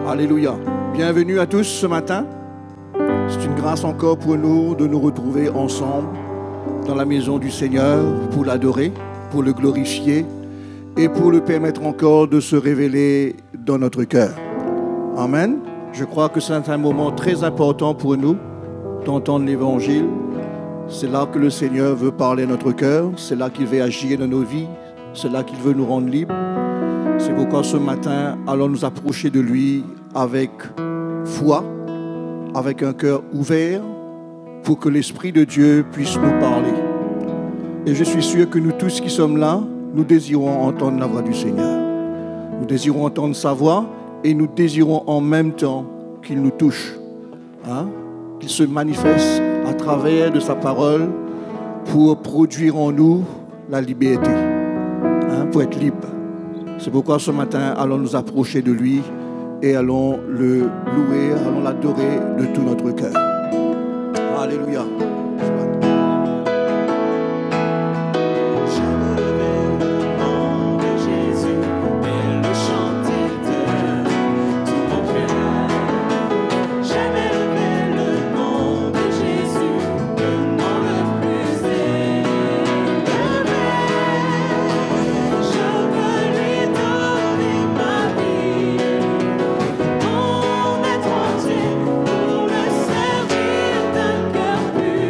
Alléluia. Bienvenue à tous ce matin. C'est une grâce encore pour nous de nous retrouver ensemble dans la maison du Seigneur pour l'adorer, pour le glorifier et pour le permettre encore de se révéler dans notre cœur. Amen. Je crois que c'est un moment très important pour nous d'entendre l'Évangile. C'est là que le Seigneur veut parler à notre cœur. C'est là qu'il veut agir dans nos vies. C'est là qu'il veut nous rendre libres. C'est pourquoi ce matin, allons nous approcher de lui avec foi, avec un cœur ouvert, pour que l'Esprit de Dieu puisse nous parler. Et je suis sûr que nous tous qui sommes là, nous désirons entendre la voix du Seigneur. Nous désirons entendre sa voix et nous désirons en même temps qu'il nous touche, qu'il se manifeste à travers de sa parole pour produire en nous la liberté, pour être libre. C'est pourquoi ce matin, allons nous approcher de lui et allons le louer, allons l'adorer de tout notre cœur. Alléluia. Pour le servir d'un cœur pur.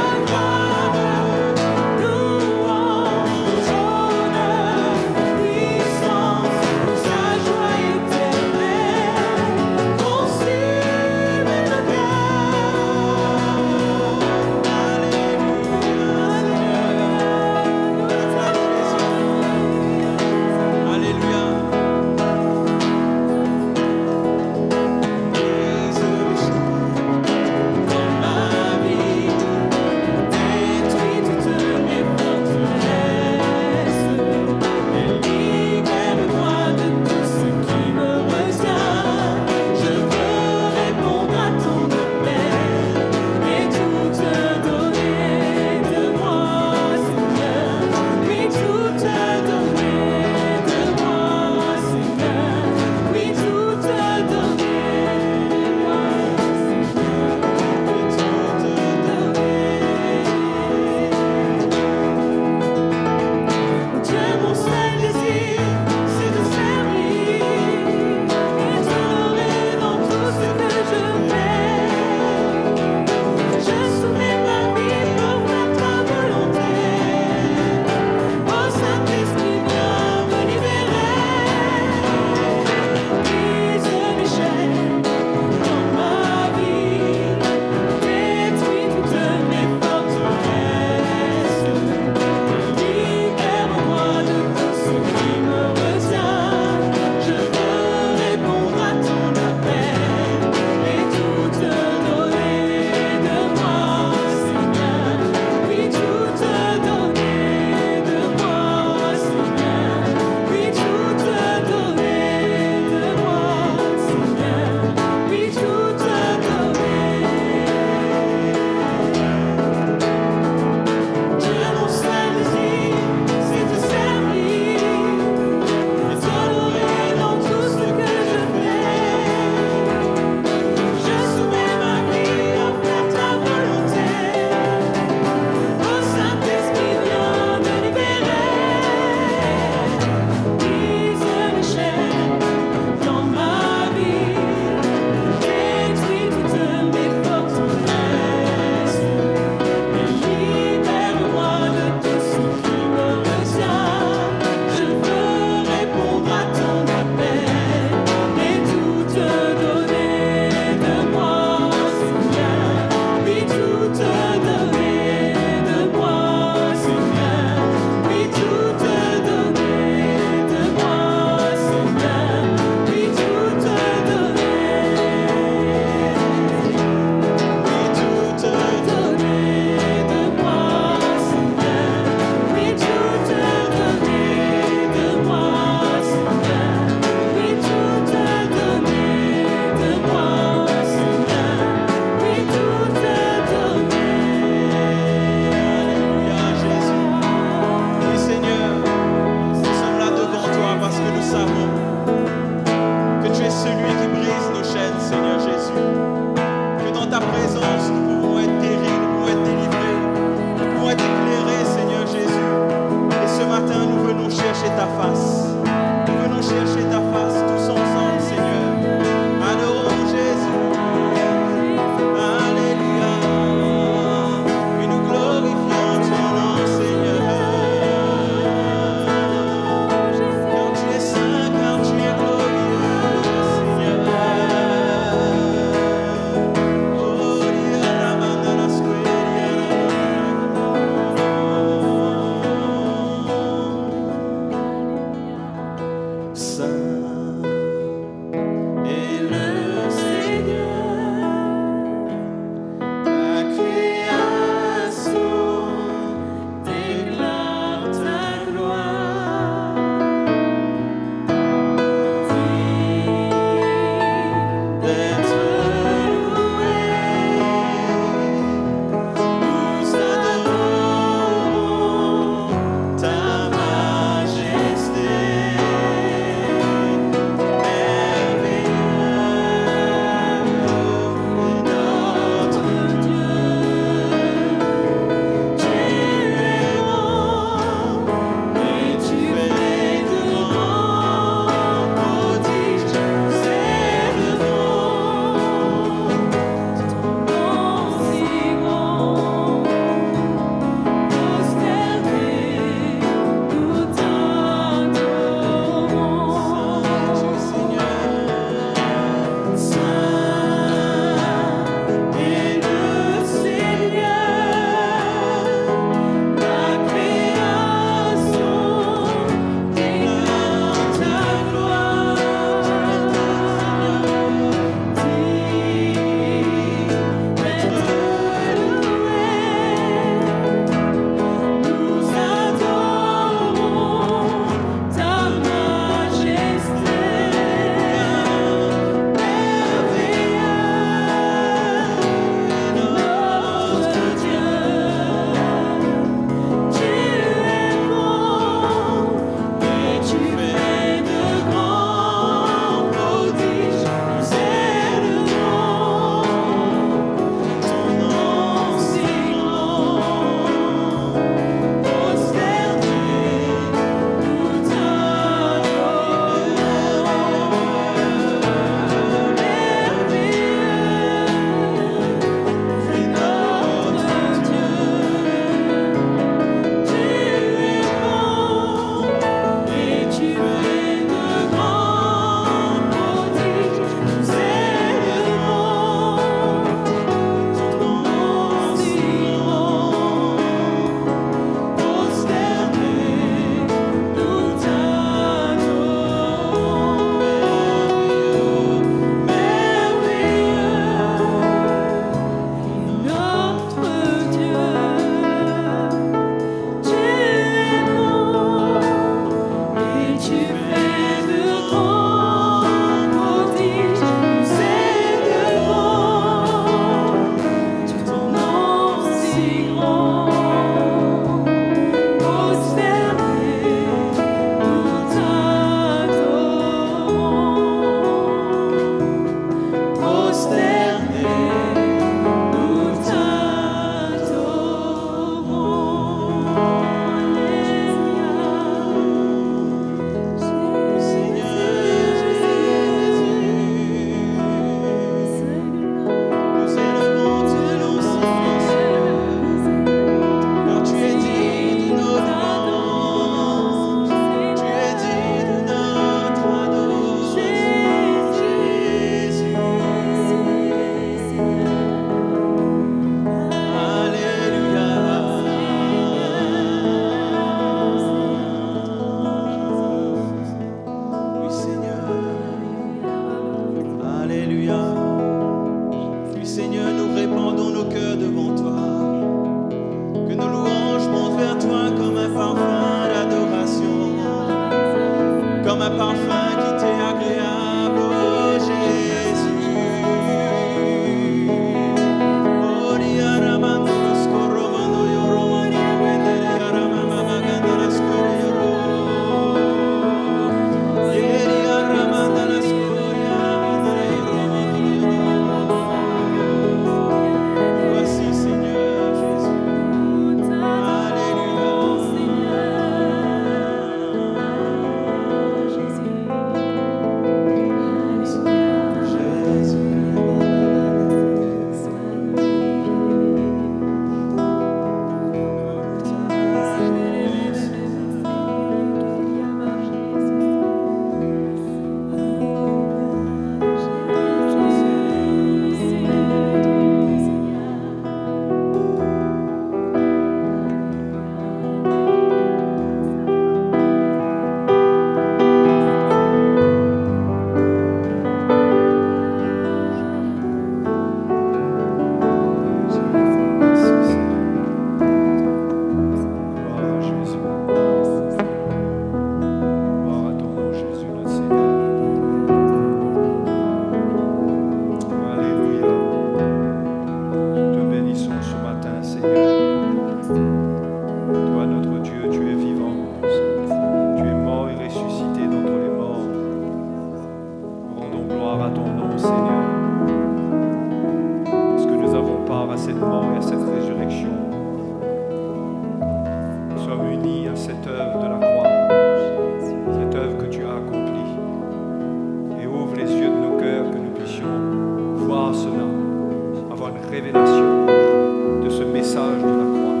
message de la croix,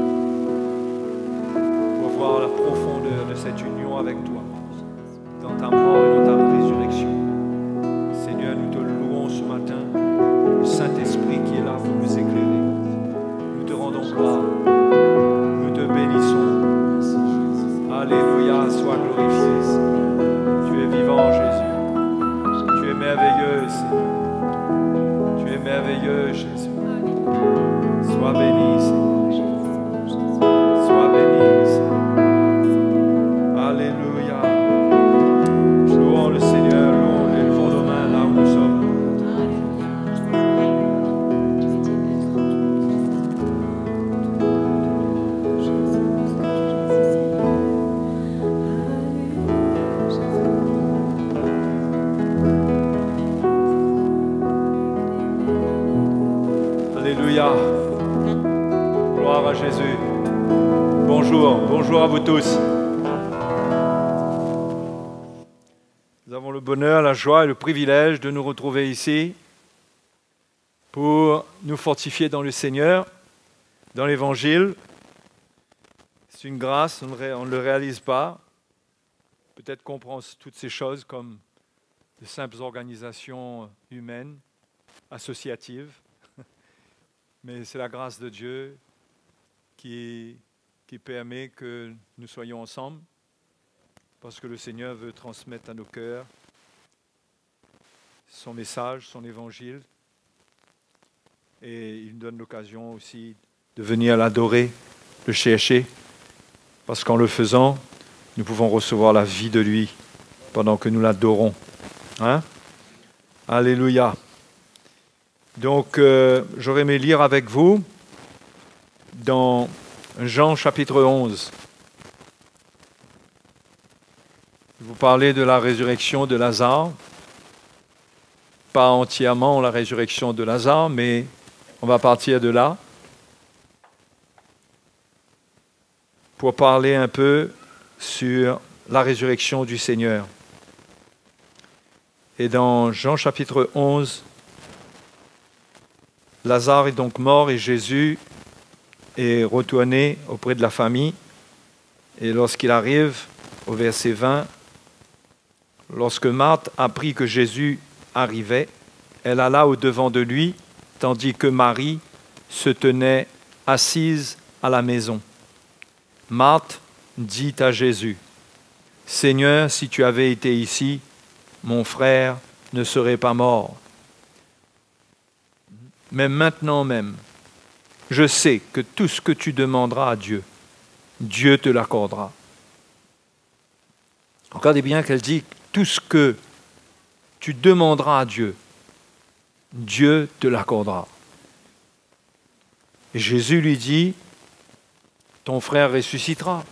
pour voir la profondeur de cette union avec toi, dans ta mort et dans ta résurrection. Seigneur, nous te louons ce matin, le Saint-Esprit qui est là pour nous éclairer. Nous te rendons gloire, nous te bénissons. Alléluia, sois glorifié. Tu es vivant, Jésus. Tu es merveilleux, Seigneur. Tu es merveilleux, Jésus. Sois béni, Seigneur. Sois béni, Seigneur. Alléluia. Louons le Seigneur, louons, élevons nos mains là où nous sommes. Alléluia. Gloire à Jésus. Bonjour à vous tous. Nous avons le bonheur, la joie et le privilège de nous retrouver ici pour nous fortifier dans le Seigneur, dans l'Évangile. C'est une grâce, on ne le réalise pas. Peut-être qu'on prend toutes ces choses comme de simples organisations humaines, associatives. Mais c'est la grâce de Dieu qui permet que nous soyons ensemble, parce que le Seigneur veut transmettre à nos cœurs son message, son évangile, et il nous donne l'occasion aussi de venir l'adorer, le chercher, parce qu'en le faisant, nous pouvons recevoir la vie de lui pendant que nous l'adorons. Hein? Alléluia. Donc, j'aurais aimé lire avec vous dans Jean chapitre 11. Vous parlez de la résurrection de Lazare. Pas entièrement la résurrection de Lazare, mais on va partir de là pour parler un peu sur la résurrection du Seigneur. Et dans Jean chapitre 11, Lazare est donc mort et Jésus est retourné auprès de la famille. Et lorsqu'il arrive au verset 20, lorsque Marthe apprit que Jésus arrivait, elle alla au-devant de lui, tandis que Marie se tenait assise à la maison. Marthe dit à Jésus, « Seigneur, si tu avais été ici, mon frère ne serait pas mort. Mais maintenant même, je sais que tout ce que tu demanderas à Dieu, Dieu te l'accordera. » Regardez bien qu'elle dit, tout ce que tu demanderas à Dieu, Dieu te l'accordera. Et Jésus lui dit, ton frère ressuscitera.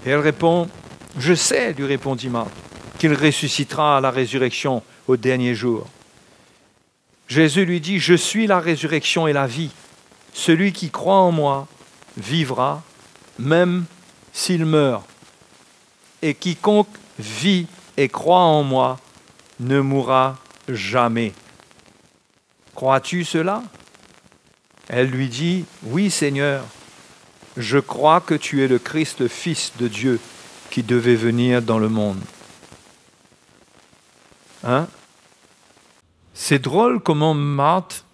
Et elle répond, je sais, lui répondit Marthe, qu'il ressuscitera à la résurrection au dernier jour. Jésus lui dit, je suis la résurrection et la vie. Celui qui croit en moi vivra, même s'il meurt. Et quiconque vit et croit en moi ne mourra jamais. Crois-tu cela? Elle lui dit, oui Seigneur, je crois que tu es le Christ, le Fils de Dieu, qui devait venir dans le monde. Hein? C'est drôle comment Marthe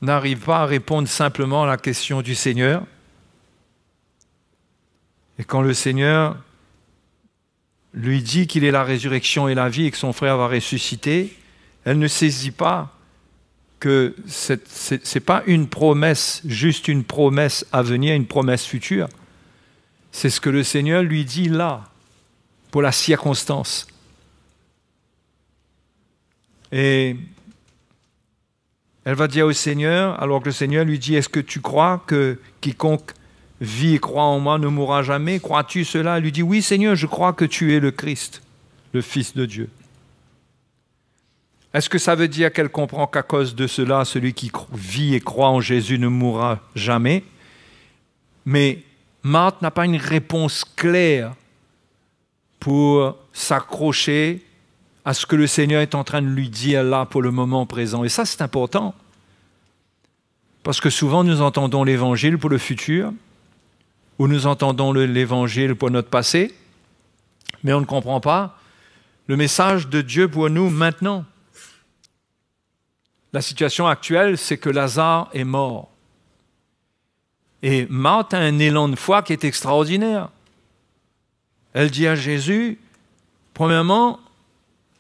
n'arrive pas à répondre simplement à la question du Seigneur. Et quand le Seigneur lui dit qu'il est la résurrection et la vie et que son frère va ressusciter, elle ne saisit pas que ce n'est pas une promesse, juste une promesse à venir, une promesse future. C'est ce que le Seigneur lui dit là, pour la circonstance. Et elle va dire au Seigneur, alors que le Seigneur lui dit, est-ce que tu crois que quiconque vit et croit en moi ne mourra jamais? Crois-tu cela? Elle lui dit, oui Seigneur, je crois que tu es le Christ, le Fils de Dieu. Est-ce que ça veut dire qu'elle comprend qu'à cause de cela, celui qui vit et croit en Jésus ne mourra jamais? Mais Marthe n'a pas une réponse claire pour s'accrocher à ce que le Seigneur est en train de lui dire là pour le moment présent. Et ça, c'est important. Parce que souvent, nous entendons l'Évangile pour le futur, ou nous entendons l'Évangile pour notre passé, mais on ne comprend pas le message de Dieu pour nous maintenant. La situation actuelle, c'est que Lazare est mort. Et Marthe a un élan de foi qui est extraordinaire. Elle dit à Jésus, premièrement,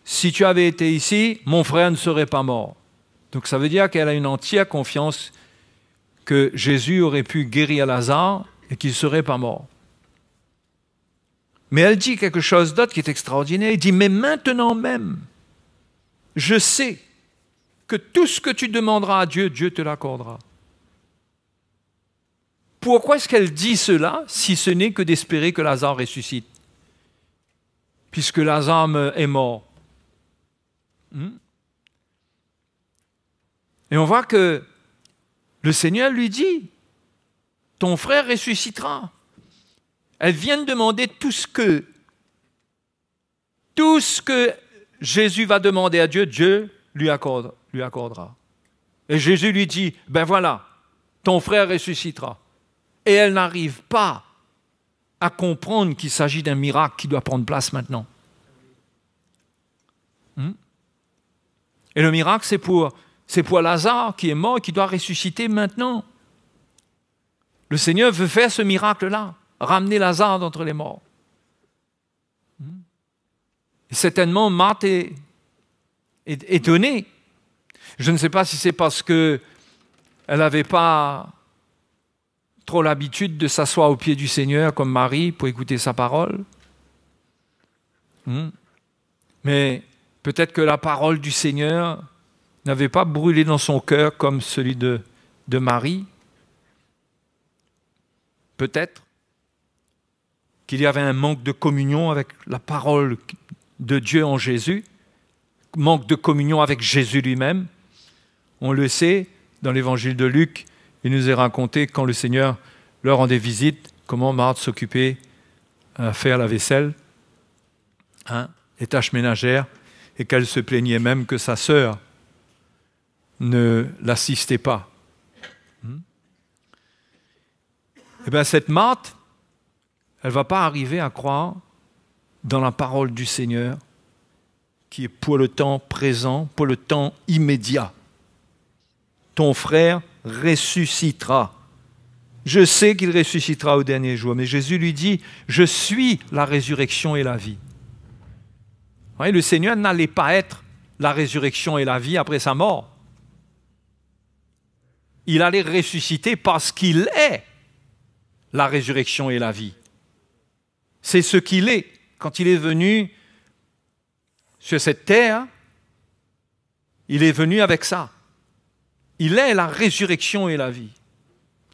si tu avais été ici, mon frère ne serait pas mort. Donc ça veut dire qu'elle a une entière confiance que Jésus aurait pu guérir Lazare et qu'il ne serait pas mort. Mais elle dit quelque chose d'autre qui est extraordinaire. Elle dit, mais maintenant même, je sais que tout ce que tu demanderas à Dieu, Dieu te l'accordera. Pourquoi est-ce qu'elle dit cela, si ce n'est que d'espérer que Lazare ressuscite? Puisque Lazare est mort. Et on voit que le Seigneur lui dit, ton frère ressuscitera. Elle vient de demander tout ce que Jésus va demander à Dieu, Dieu lui accordera. Et Jésus lui dit, ben voilà, ton frère ressuscitera. Et elle n'arrive pas à comprendre qu'il s'agit d'un miracle qui doit prendre place maintenant. Et le miracle, c'est pour Lazare qui est mort et qui doit ressusciter maintenant. Le Seigneur veut faire ce miracle-là, ramener Lazare d'entre les morts. Et certainement, Marthe est étonnée. Je ne sais pas si c'est parce qu'elle n'avait pas trop l'habitude de s'asseoir au pied du Seigneur comme Marie pour écouter sa parole. Mais peut-être que la parole du Seigneur n'avait pas brûlé dans son cœur comme celui de Marie. Peut-être qu'il y avait un manque de communion avec la parole de Dieu en Jésus, manque de communion avec Jésus lui-même. On le sait, dans l'évangile de Luc, il nous est raconté quand le Seigneur leur rendait visite, comment Marthe s'occupait à faire la vaisselle, les tâches ménagères, et qu'elle se plaignait même que sa sœur ne l'assistait pas. Eh bien, cette Marthe, elle ne va pas arriver à croire dans la parole du Seigneur qui est pour le temps présent, pour le temps immédiat. Ton frère ressuscitera. Je sais qu'il ressuscitera au dernier jour. Mais Jésus lui dit, je suis la résurrection et la vie. Vous voyez, le Seigneur n'allait pas être la résurrection et la vie après sa mort. Il allait ressusciter parce qu'il est la résurrection et la vie. C'est ce qu'il est. Quand il est venu sur cette terre, il est venu avec ça. Il est la résurrection et la vie.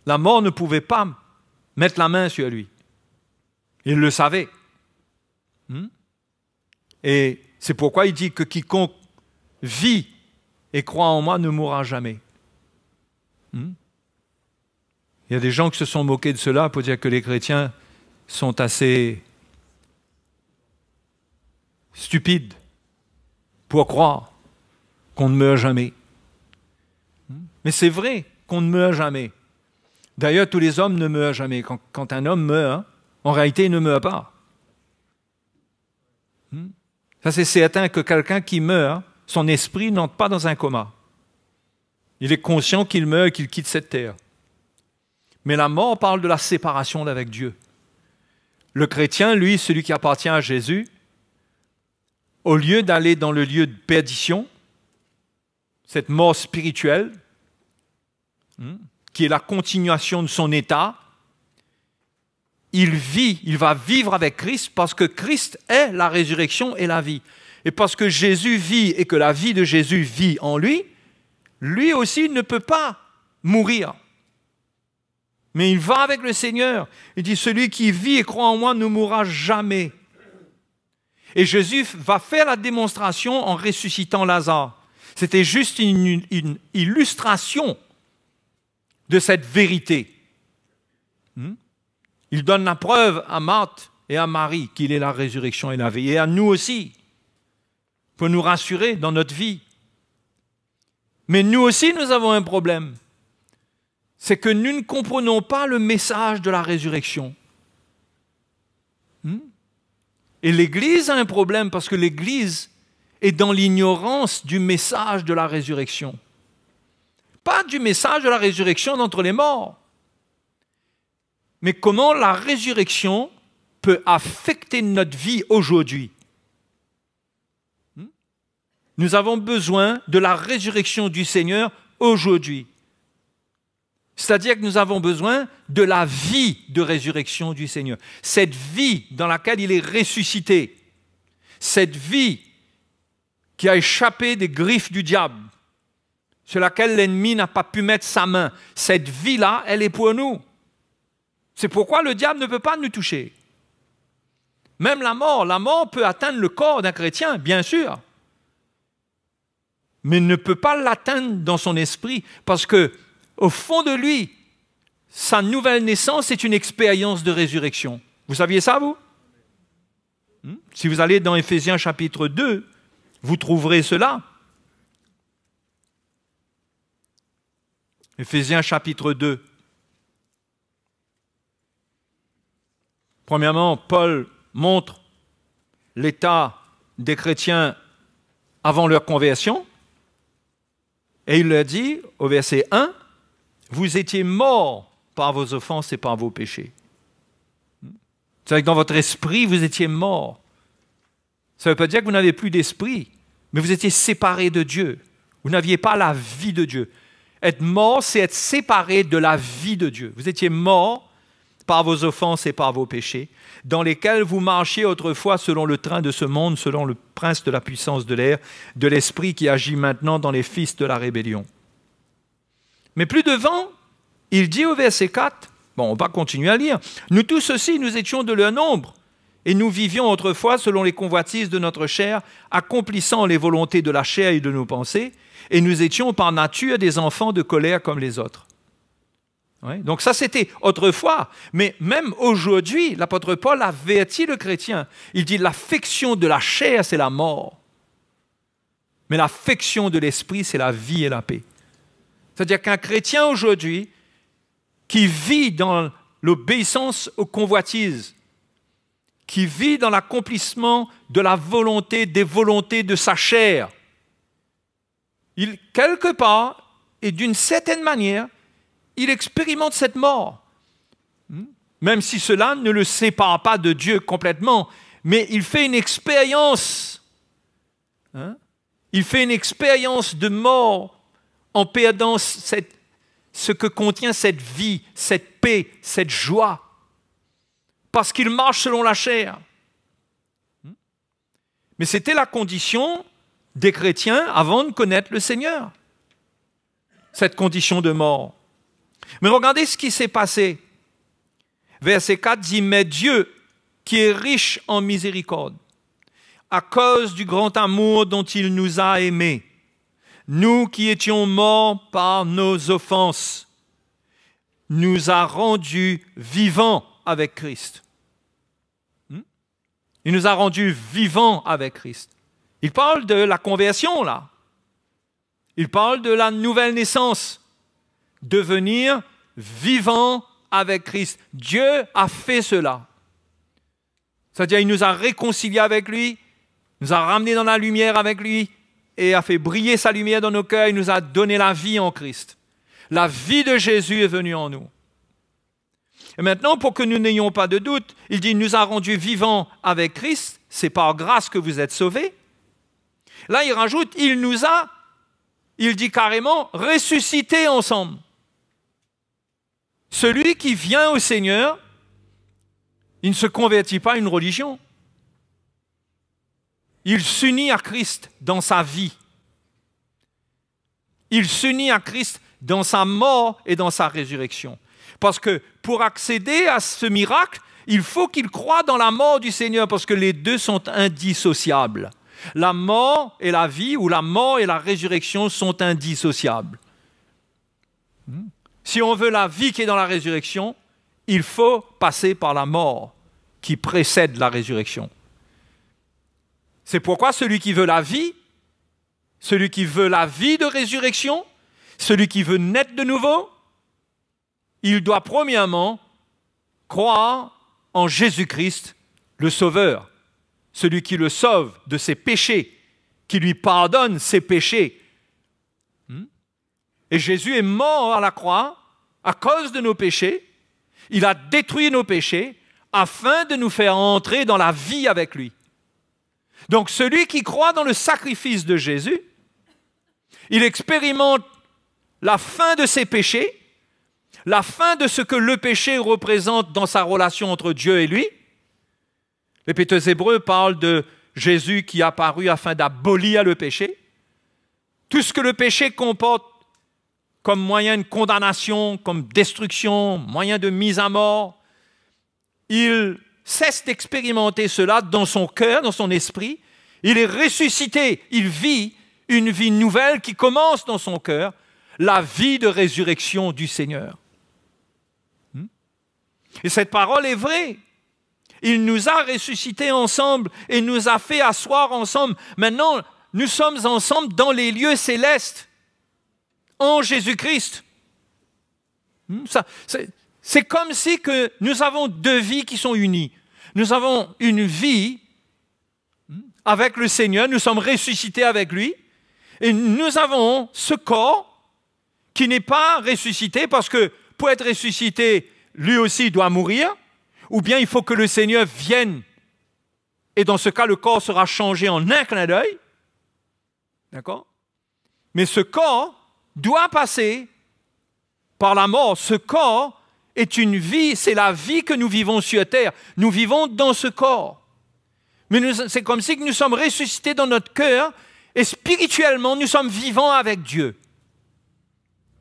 La mort ne pouvait pas mettre la main sur lui. Il le savait. Et c'est pourquoi il dit que quiconque vit et croit en moi ne mourra jamais. Il y a des gens qui se sont moqués de cela pour dire que les chrétiens sont assez stupides pour croire qu'on ne meurt jamais. Mais c'est vrai qu'on ne meurt jamais. D'ailleurs, tous les hommes ne meurent jamais. Quand un homme meurt, en réalité, il ne meurt pas. Ça, c'est certain que quelqu'un qui meurt, son esprit n'entre pas dans un coma. Il est conscient qu'il meurt et qu'il quitte cette terre. Mais la mort parle de la séparation d'avec Dieu. Le chrétien, lui, celui qui appartient à Jésus, au lieu d'aller dans le lieu de perdition, cette mort spirituelle, qui est la continuation de son état, il va vivre avec Christ parce que Christ est la résurrection et la vie. Et parce que Jésus vit et que la vie de Jésus vit en lui, lui aussi ne peut pas mourir. Mais il va avec le Seigneur. Il dit, celui qui vit et croit en moi ne mourra jamais. Et Jésus va faire la démonstration en ressuscitant Lazare. C'était juste une illustration de cette vérité. Il donne la preuve à Marthe et à Marie qu'il est la résurrection et la vie, et à nous aussi. pour nous rassurer dans notre vie. Mais nous aussi, nous avons un problème. C'est que nous ne comprenons pas le message de la résurrection. Et l'Église a un problème parce que l'Église est dans l'ignorance du message de la résurrection. Pas du message de la résurrection d'entre les morts, mais comment la résurrection peut affecter notre vie aujourd'hui. Nous avons besoin de la résurrection du Seigneur aujourd'hui. C'est-à-dire que nous avons besoin de la vie de résurrection du Seigneur. Cette vie dans laquelle il est ressuscité. Cette vie qui a échappé des griffes du diable, sur laquelle l'ennemi n'a pas pu mettre sa main. Cette vie-là, elle est pour nous. C'est pourquoi le diable ne peut pas nous toucher. Même la mort peut atteindre le corps d'un chrétien, bien sûr. Mais ne peut pas l'atteindre dans son esprit, parce que au fond de lui, sa nouvelle naissance est une expérience de résurrection. Vous saviez ça, vous? Si vous allez dans Éphésiens chapitre 2, vous trouverez cela. Éphésiens chapitre 2. Premièrement, Paul montre l'état des chrétiens avant leur conversion. Et il leur dit, au verset 1, « Vous étiez morts par vos offenses et par vos péchés. » C'est-à-dire que dans votre esprit, vous étiez morts. Ça ne veut pas dire que vous n'avez plus d'esprit, mais vous étiez séparés de Dieu. Vous n'aviez pas la vie de Dieu. Être mort, c'est être séparé de la vie de Dieu. Vous étiez morts par vos offenses et par vos péchés, dans lesquels vous marchiez autrefois selon le train de ce monde, selon le prince de la puissance de l'air, de l'esprit qui agit maintenant dans les fils de la rébellion. Mais plus devant, il dit au verset 4, bon, on va continuer à lire, « Nous tous aussi, nous étions de leur nombre, et nous vivions autrefois selon les convoitises de notre chair, accomplissant les volontés de la chair et de nos pensées, et nous étions par nature des enfants de colère comme les autres. » Ouais, donc ça, c'était autrefois. Mais même aujourd'hui, l'apôtre Paul avertit le chrétien. Il dit, l'affection de la chair, c'est la mort. Mais l'affection de l'esprit, c'est la vie et la paix. C'est-à-dire qu'un chrétien aujourd'hui, qui vit dans l'obéissance aux convoitises, qui vit dans l'accomplissement de la volonté, des volontés de sa chair, il, quelque part, et d'une certaine manière, il expérimente cette mort. Même si cela ne le sépare pas de Dieu complètement, mais il fait une expérience. Il fait une expérience de mort en perdant ce que contient cette vie, cette paix, cette joie. Parce qu'il marche selon la chair. Mais c'était la condition des chrétiens avant de connaître le Seigneur. Cette condition de mort. Mais regardez ce qui s'est passé. Verset 4 dit, « Mais Dieu, qui est riche en miséricorde, à cause du grand amour dont il nous a aimés, nous qui étions morts par nos offenses, nous a rendus vivants avec Christ. » Il nous a rendus vivants avec Christ. Il parle de la conversion, là. Il parle de la nouvelle naissance. Devenir vivant avec Christ. Dieu a fait cela. C'est-à-dire, il nous a réconciliés avec lui, nous a ramenés dans la lumière avec lui et a fait briller sa lumière dans nos cœurs. Il nous a donné la vie en Christ. La vie de Jésus est venue en nous. Et maintenant, pour que nous n'ayons pas de doute, il dit, il nous a rendus vivants avec Christ. C'est par grâce que vous êtes sauvés. Là, il rajoute, il dit carrément, ressuscités ensemble. Celui qui vient au Seigneur, il ne se convertit pas à une religion. Il s'unit à Christ dans sa vie. Il s'unit à Christ dans sa mort et dans sa résurrection. Parce que pour accéder à ce miracle, il faut qu'il croie dans la mort du Seigneur, parce que les deux sont indissociables. La mort et la vie, ou la mort et la résurrection sont indissociables. Si on veut la vie qui est dans la résurrection, il faut passer par la mort qui précède la résurrection. C'est pourquoi celui qui veut la vie de résurrection, celui qui veut naître de nouveau, il doit premièrement croire en Jésus-Christ, le Sauveur, celui qui le sauve de ses péchés, qui lui pardonne ses péchés. Et Jésus est mort à la croix à cause de nos péchés. Il a détruit nos péchés afin de nous faire entrer dans la vie avec lui. Donc celui qui croit dans le sacrifice de Jésus, il expérimente la fin de ses péchés, la fin de ce que le péché représente dans sa relation entre Dieu et lui. L'Épître aux Hébreux parle de Jésus qui est apparu afin d'abolir le péché. Tout ce que le péché comporte comme moyen de condamnation, comme destruction, moyen de mise à mort, il cesse d'expérimenter cela dans son cœur, dans son esprit. Il est ressuscité, il vit une vie nouvelle qui commence dans son cœur, la vie de résurrection du Seigneur. Et cette parole est vraie. Il nous a ressuscités ensemble et nous a fait asseoir ensemble. Maintenant, nous sommes ensemble dans les lieux célestes, en Jésus-Christ. C'est comme si que nous avons deux vies qui sont unies. Nous avons une vie avec le Seigneur, nous sommes ressuscités avec lui, et nous avons ce corps qui n'est pas ressuscité parce que pour être ressuscité, lui aussi doit mourir, ou bien il faut que le Seigneur vienne, et dans ce cas, le corps sera changé en un clin d'œil. D'accord? Mais ce corps doit passer par la mort. Ce corps est une vie, c'est la vie que nous vivons sur terre. Nous vivons dans ce corps. Mais c'est comme si nous sommes ressuscités dans notre cœur et spirituellement, nous sommes vivants avec Dieu.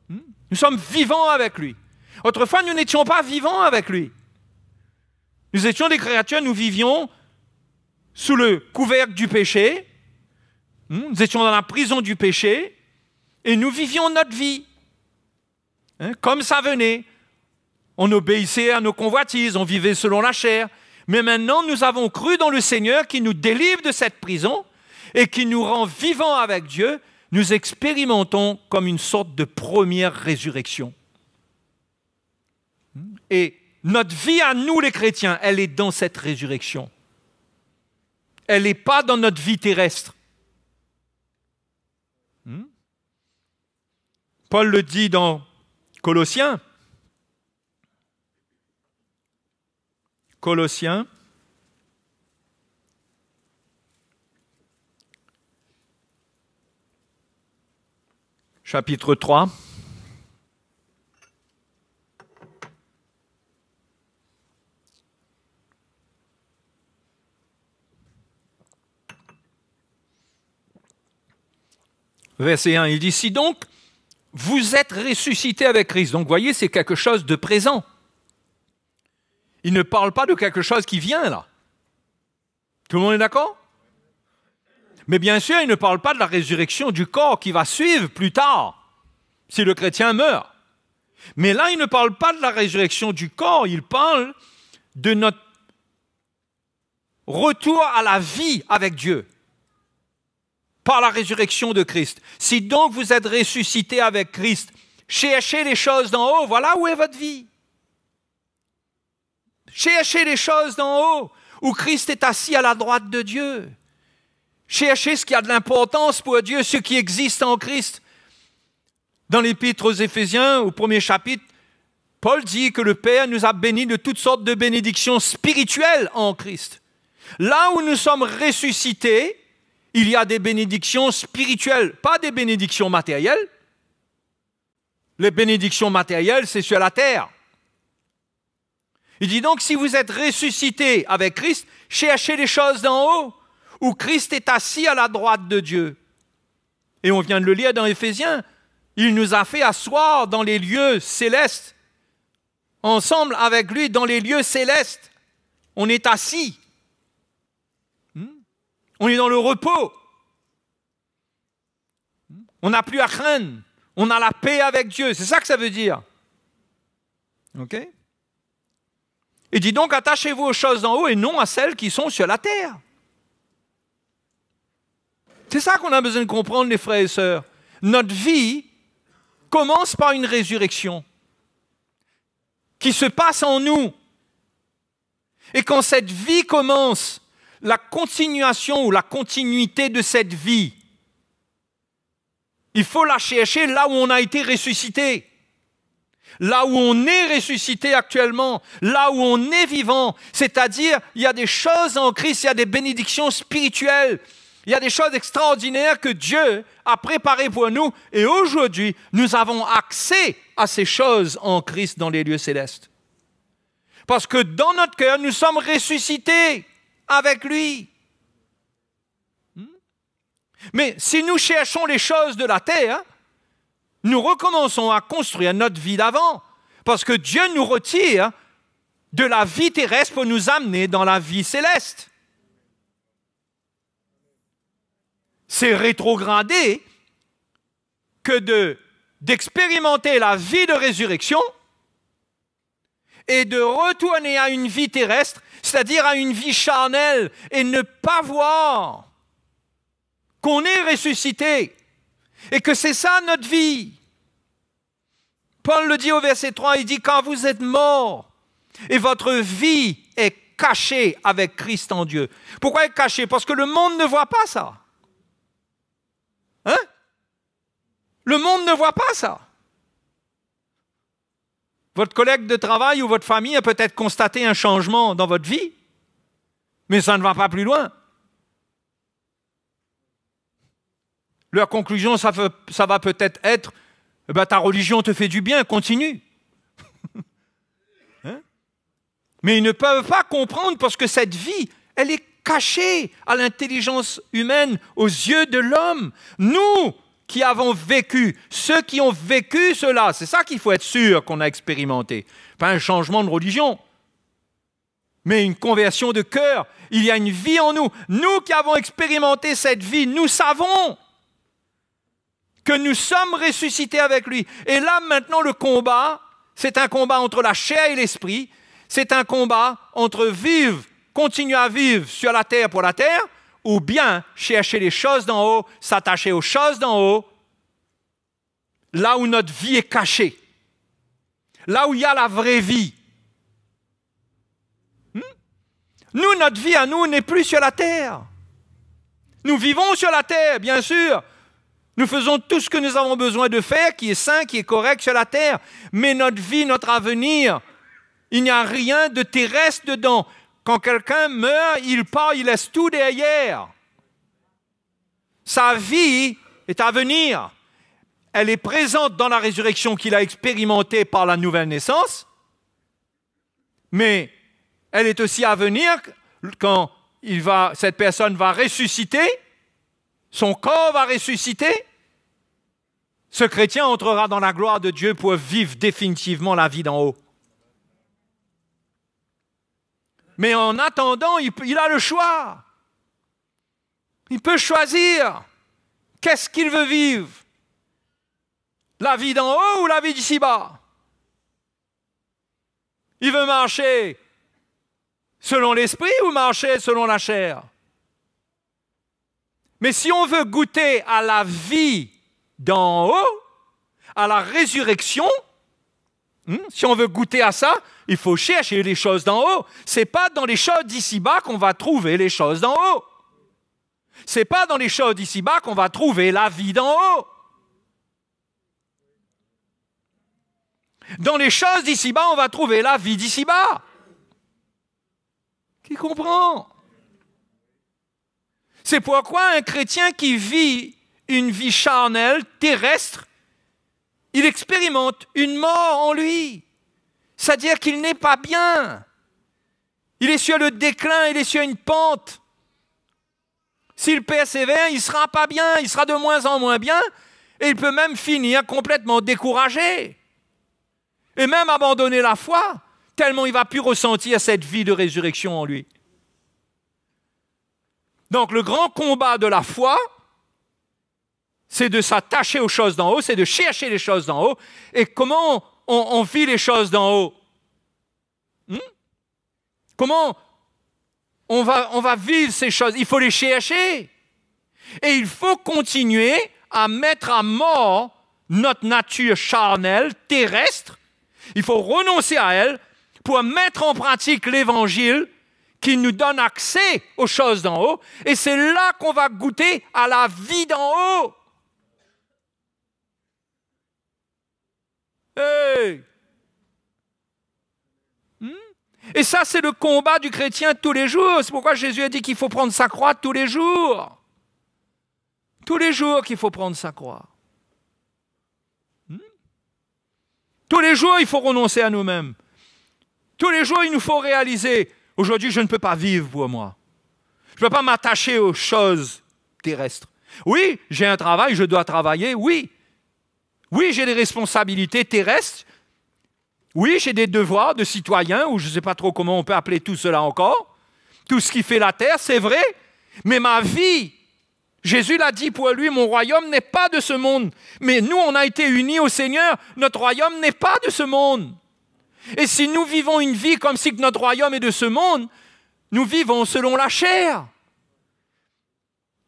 Nous sommes vivants avec lui. Autrefois, nous n'étions pas vivants avec lui. Nous étions des créatures, nous vivions sous le couvercle du péché. Nous étions dans la prison du péché et nous vivions notre vie. Comme ça venait. On obéissait à nos convoitises, on vivait selon la chair. Mais maintenant, nous avons cru dans le Seigneur qui nous délivre de cette prison et qui nous rend vivants avec Dieu. Nous expérimentons comme une sorte de première résurrection. Et notre vie à nous, les chrétiens, elle est dans cette résurrection. Elle n'est pas dans notre vie terrestre. Paul le dit dans Colossiens. Colossiens, chapitre 3. Verset 1, il dit, si donc vous êtes ressuscités avec Christ, donc vous voyez, c'est quelque chose de présent. Il ne parle pas de quelque chose qui vient là. Tout le monde est d'accord? Mais bien sûr, il ne parle pas de la résurrection du corps qui va suivre plus tard, si le chrétien meurt. Mais là, il ne parle pas de la résurrection du corps, il parle de notre retour à la vie avec Dieu, par la résurrection de Christ. Si donc vous êtes ressuscités avec Christ, cherchez les choses d'en haut, voilà où est votre vie. Cherchez les choses d'en haut, où Christ est assis à la droite de Dieu. Cherchez ce qui a de l'importance pour Dieu, ce qui existe en Christ. Dans l'Épître aux Éphésiens, au 1er chapitre, Paul dit que le Père nous a bénis de toutes sortes de bénédictions spirituelles en Christ. Là où nous sommes ressuscités, il y a des bénédictions spirituelles, pas des bénédictions matérielles. Les bénédictions matérielles, c'est sur la terre. Il dit donc, si vous êtes ressuscités avec Christ, cherchez les choses d'en haut, où Christ est assis à la droite de Dieu. Et on vient de le lire dans Éphésiens, il nous a fait asseoir dans les lieux célestes, ensemble avec lui dans les lieux célestes. On est assis. On est dans le repos. On n'a plus à craindre. On a la paix avec Dieu. C'est ça que ça veut dire. OK? Il dit donc, attachez-vous aux choses d'en haut et non à celles qui sont sur la terre. C'est ça qu'on a besoin de comprendre, les frères et sœurs. Notre vie commence par une résurrection qui se passe en nous. Et quand cette vie commence, la continuation ou la continuité de cette vie, il faut la chercher là où on a été ressuscité. Là où on est ressuscité actuellement, là où on est vivant. C'est-à-dire, il y a des choses en Christ, il y a des bénédictions spirituelles. Il y a des choses extraordinaires que Dieu a préparées pour nous. Et aujourd'hui, nous avons accès à ces choses en Christ dans les lieux célestes. Parce que dans notre cœur, nous sommes ressuscités avec lui. Mais si nous cherchons les choses de la terre, nous recommençons à construire notre vie d'avant. Parce que Dieu nous retire de la vie terrestre pour nous amener dans la vie céleste. C'est rétrogradé que d'expérimenter la vie de résurrection et de retourner à une vie terrestre, c'est-à-dire à une vie charnelle, et ne pas voir qu'on est ressuscité et que c'est ça notre vie. Paul le dit au verset 3, il dit « Quand vous êtes morts et votre vie est cachée avec Christ en Dieu. » Pourquoi est cachée? Parce que le monde ne voit pas ça. Hein? Le monde ne voit pas ça. Votre collègue de travail ou votre famille a peut-être constaté un changement dans votre vie, mais ça ne va pas plus loin. Leur conclusion, ça va peut-être être ta religion te fait du bien, continue. Hein? Mais ils ne peuvent pas comprendre parce que cette vie, elle est cachée à l'intelligence humaine, aux yeux de l'homme. Nous qui avons vécu, ceux qui ont vécu cela, c'est ça qu'il faut être sûr qu'on a expérimenté. Pas un changement de religion, mais une conversion de cœur. Il y a une vie en nous. Nous qui avons expérimenté cette vie, nous savons que nous sommes ressuscités avec lui. Et là, maintenant, le combat, c'est un combat entre la chair et l'esprit. C'est un combat entre continuer à vivre sur la terre pour la terre, ou bien chercher les choses d'en haut, s'attacher aux choses d'en haut, là où notre vie est cachée, là où il y a la vraie vie. Nous, notre vie à nous n'est plus sur la terre. Nous vivons sur la terre, bien sûr. Nous faisons tout ce que nous avons besoin de faire, qui est sain, qui est correct sur la terre. Mais notre vie, notre avenir, il n'y a rien de terrestre dedans. Quand quelqu'un meurt, il part, il laisse tout derrière. Sa vie est à venir. Elle est présente dans la résurrection qu'il a expérimentée par la nouvelle naissance, mais elle est aussi à venir quand cette personne va ressusciter, son corps va ressusciter, ce chrétien entrera dans la gloire de Dieu pour vivre définitivement la vie d'en haut. Mais en attendant, il a le choix. Il peut choisir qu'est-ce qu'il veut vivre. La vie d'en haut ou la vie d'ici-bas? Il veut marcher selon l'esprit ou marcher selon la chair? Mais si on veut goûter à la vie d'en haut, à la résurrection, si on veut goûter à ça, il faut chercher les choses d'en haut. Ce n'est pas dans les choses d'ici-bas qu'on va trouver les choses d'en haut. Ce n'est pas dans les choses d'ici-bas qu'on va trouver la vie d'en haut. Dans les choses d'ici-bas, on va trouver la vie d'ici-bas. Qui comprend? C'est pourquoi un chrétien qui vit une vie charnelle, terrestre, il expérimente une mort en lui. C'est-à-dire qu'il n'est pas bien. Il est sur le déclin, il est sur une pente. S'il persévère, il ne sera pas bien, il sera de moins en moins bien, et il peut même finir complètement découragé. Et même abandonner la foi, tellement il ne va plus ressentir cette vie de résurrection en lui. Donc le grand combat de la foi, c'est de s'attacher aux choses d'en haut, c'est de chercher les choses d'en haut. Et comment on vit les choses d'en haut? Comment on va vivre ces choses? Il faut les chercher. Et il faut continuer à mettre à mort notre nature charnelle, terrestre. Il faut renoncer à elle pour mettre en pratique l'Évangile qui nous donne accès aux choses d'en haut. Et c'est là qu'on va goûter à la vie d'en haut. Hey! Et ça, c'est le combat du chrétien tous les jours. C'est pourquoi Jésus a dit qu'il faut prendre sa croix tous les jours. Tous les jours qu'il faut prendre sa croix. Tous les jours, il faut renoncer à nous-mêmes. Tous les jours, il nous faut réaliser, aujourd'hui, je ne peux pas vivre pour moi. Je ne peux pas m'attacher aux choses terrestres. Oui, j'ai un travail, je dois travailler, oui. Oui, j'ai des responsabilités terrestres. Oui, j'ai des devoirs de citoyen, ou je ne sais pas trop comment on peut appeler tout cela encore. Tout ce qui fait la terre, c'est vrai. Mais ma vie, Jésus l'a dit pour lui, mon royaume n'est pas de ce monde. Mais nous, on a été unis au Seigneur. Notre royaume n'est pas de ce monde. Et si nous vivons une vie comme si notre royaume est de ce monde, nous vivons selon la chair.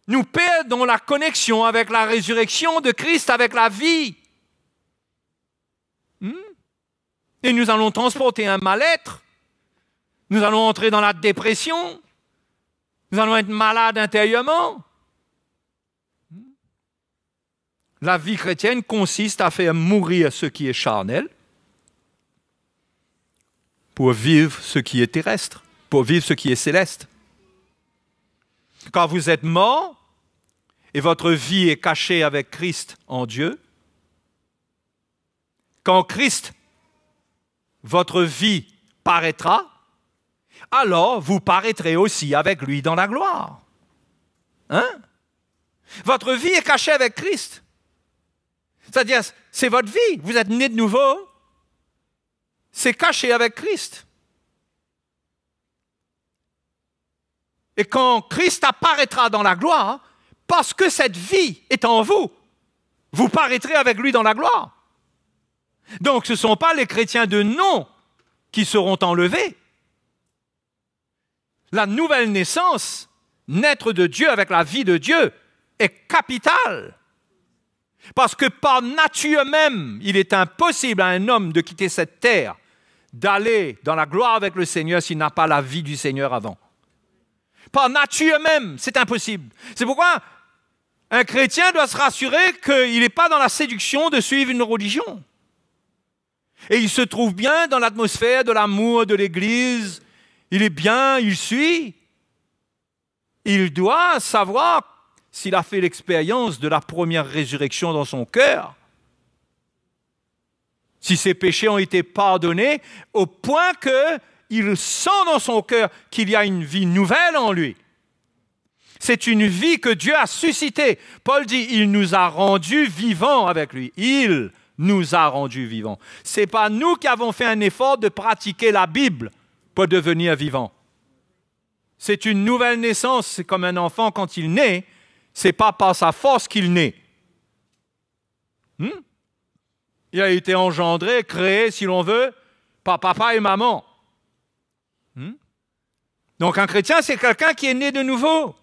Nous perdons la connexion avec la résurrection de Christ, avec la vie. Et nous allons transporter un mal-être. Nous allons entrer dans la dépression. Nous allons être malades intérieurement. La vie chrétienne consiste à faire mourir ce qui est charnel pour vivre ce qui est terrestre, pour vivre ce qui est céleste. Quand vous êtes mort et votre vie est cachée avec Christ en Dieu, quand Christ, votre vie, paraîtra, alors vous paraîtrez aussi avec lui dans la gloire. Hein? Votre vie est cachée avec Christ. C'est-à-dire, c'est votre vie. Vous êtes né de nouveau. C'est caché avec Christ. Et quand Christ apparaîtra dans la gloire, parce que cette vie est en vous, vous paraîtrez avec lui dans la gloire. Donc, ce ne sont pas les chrétiens de nom qui seront enlevés. La nouvelle naissance, naître de Dieu avec la vie de Dieu, est capitale. Parce que par nature même, il est impossible à un homme de quitter cette terre, d'aller dans la gloire avec le Seigneur s'il n'a pas la vie du Seigneur avant. Par nature même, c'est impossible. C'est pourquoi un chrétien doit se rassurer qu'il n'est pas dans la séduction de suivre une religion. Et il se trouve bien dans l'atmosphère de l'amour de l'Église. Il est bien, il suit. Il doit savoir s'il a fait l'expérience de la première résurrection dans son cœur. Si ses péchés ont été pardonnés au point qu'il sent dans son cœur qu'il y a une vie nouvelle en lui. C'est une vie que Dieu a suscitée. Paul dit, il nous a rendus vivants avec lui. Il nous a rendus vivants. Ce n'est pas nous qui avons fait un effort de pratiquer la Bible pour devenir vivants. C'est une nouvelle naissance. C'est comme un enfant quand il naît. Ce n'est pas par sa force qu'il naît. Il a été engendré, créé, si l'on veut, par papa et maman. Donc un chrétien, c'est quelqu'un qui est né de nouveau.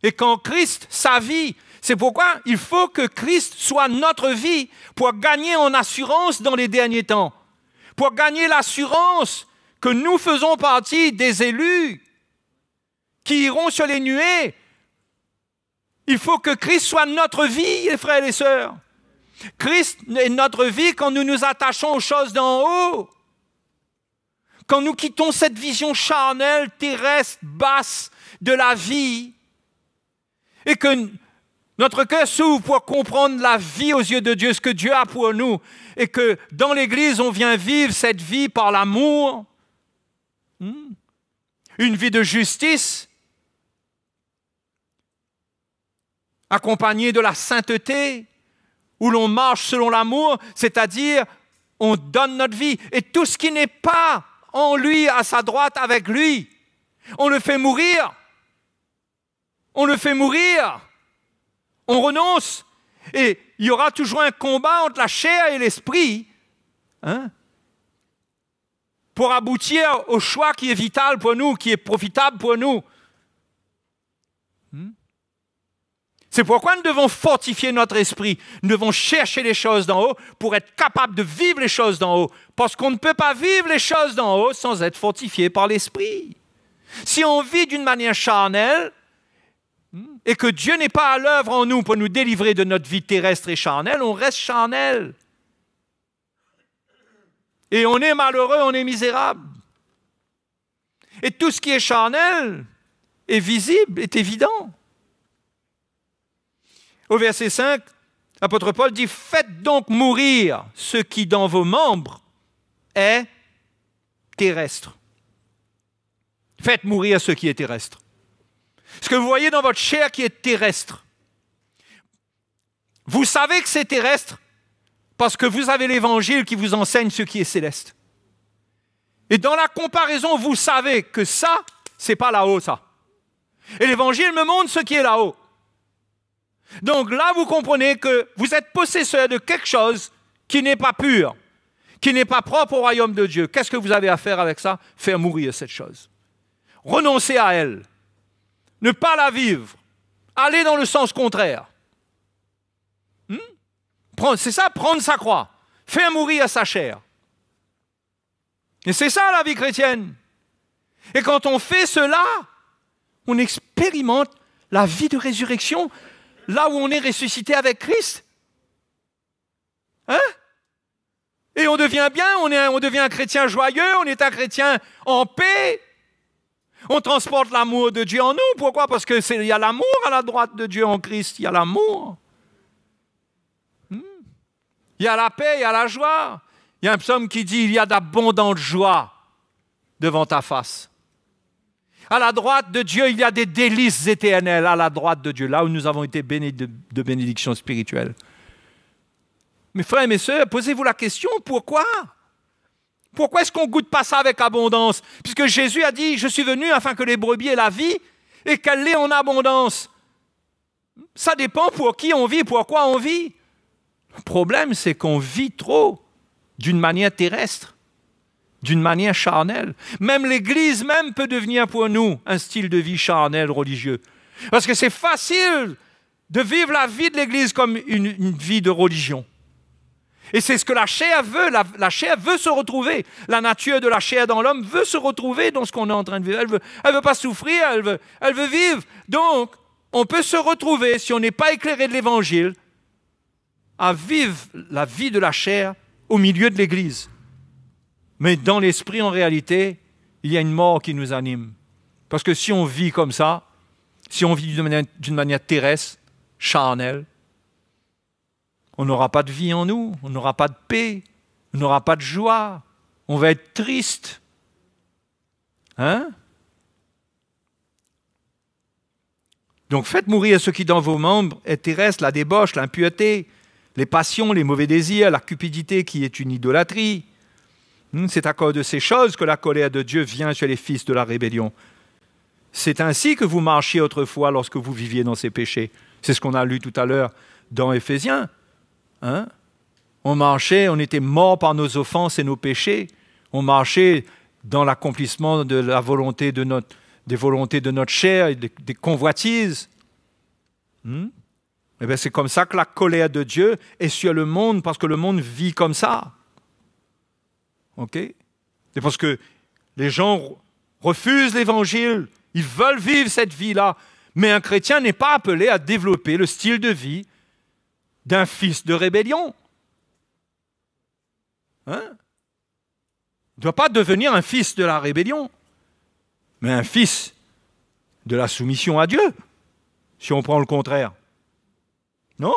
Et quand Christ, sa vie, c'est pourquoi il faut que Christ soit notre vie pour gagner en assurance dans les derniers temps. Pour gagner l'assurance que nous faisons partie des élus qui iront sur les nuées. Il faut que Christ soit notre vie, les frères et les sœurs. Christ est notre vie quand nous nous attachons aux choses d'en haut. Quand nous quittons cette vision charnelle, terrestre, basse de la vie, et que notre cœur s'ouvre pour comprendre la vie aux yeux de Dieu, ce que Dieu a pour nous, et que dans l'Église, on vient vivre cette vie par l'amour, une vie de justice, accompagnée de la sainteté, où l'on marche selon l'amour, c'est-à-dire on donne notre vie. Et tout ce qui n'est pas en lui, à sa droite, avec lui, on le fait mourir. On le fait mourir. On renonce. Et il y aura toujours un combat entre la chair et l'esprit, pour aboutir au choix qui est vital pour nous, qui est profitable pour nous. C'est pourquoi nous devons fortifier notre esprit. Nous devons chercher les choses d'en haut pour être capables de vivre les choses d'en haut. Parce qu'on ne peut pas vivre les choses d'en haut sans être fortifié par l'esprit. Si on vit d'une manière charnelle et que Dieu n'est pas à l'œuvre en nous pour nous délivrer de notre vie terrestre et charnelle, on reste charnel. Et on est malheureux, on est misérable. Et tout ce qui est charnel est visible, est évident. Au verset 5, l'apôtre Paul dit « Faites donc mourir ce qui dans vos membres est terrestre. » Faites mourir ce qui est terrestre. Ce que vous voyez dans votre chair qui est terrestre, vous savez que c'est terrestre parce que vous avez l'Évangile qui vous enseigne ce qui est céleste. Et dans la comparaison, vous savez que ça, c'est pas là-haut, ça. Et l'Évangile me montre ce qui est là-haut. Donc là, vous comprenez que vous êtes possesseur de quelque chose qui n'est pas pur, qui n'est pas propre au royaume de Dieu. Qu'est-ce que vous avez à faire avec ça? Faire mourir cette chose. Renoncer à elle. Ne pas la vivre. Aller dans le sens contraire. C'est ça, prendre sa croix. Faire mourir sa chair. Et c'est ça la vie chrétienne. Et quand on fait cela, on expérimente la vie de résurrection là où on est ressuscité avec Christ. Et on devient bien, on devient un chrétien joyeux, on est un chrétien en paix. On transporte l'amour de Dieu en nous. Pourquoi? Parce qu'il y a l'amour à la droite de Dieu en Christ. Il y a l'amour. Il y a la paix, il y a la joie. Il y a un psaume qui dit « Il y a d'abondantes joies devant ta face ». À la droite de Dieu, il y a des délices éternelles. À la droite de Dieu, là où nous avons été bénis de bénédictions spirituelles. Mes frères et mes sœurs, posez-vous la question, pourquoi? Pourquoi est-ce qu'on ne goûte pas ça avec abondance? Puisque Jésus a dit, je suis venu afin que les brebis aient la vie et qu'elle l'ait en abondance. Ça dépend pour qui on vit, pourquoi on vit. Le problème, c'est qu'on vit trop d'une manière terrestre, d'une manière charnelle. Même l'Église même peut devenir pour nous un style de vie charnel religieux. Parce que c'est facile de vivre la vie de l'Église comme une vie de religion. Et c'est ce que la chair veut. La chair veut se retrouver. La nature de la chair dans l'homme veut se retrouver dans ce qu'on est en train de vivre. Elle veut pas souffrir, elle veut vivre. Donc, on peut se retrouver, si on n'est pas éclairé de l'Évangile, à vivre la vie de la chair au milieu de l'Église. Mais dans l'esprit, en réalité, il y a une mort qui nous anime. Parce que si on vit comme ça, si on vit d'une manière terrestre, charnelle, on n'aura pas de vie en nous, on n'aura pas de paix, on n'aura pas de joie, on va être triste. Donc faites mourir ce qui dans vos membres est terrestre, la débauche, l'impureté, les passions, les mauvais désirs, la cupidité qui est une idolâtrie. C'est à cause de ces choses que la colère de Dieu vient sur les fils de la rébellion. C'est ainsi que vous marchiez autrefois lorsque vous viviez dans ces péchés. C'est ce qu'on a lu tout à l'heure dans Éphésiens. On marchait, on était morts par nos offenses et nos péchés. On marchait dans l'accomplissement de la volonté des volontés de notre chair et des convoitises. Et bien, c'est comme ça que la colère de Dieu est sur le monde, parce que le monde vit comme ça. OK? C'est parce que les gens refusent l'Évangile, ils veulent vivre cette vie-là, mais un chrétien n'est pas appelé à développer le style de vie d'un fils de rébellion. Il ne doit pas devenir un fils de la rébellion, mais un fils de la soumission à Dieu, si on prend le contraire. Non?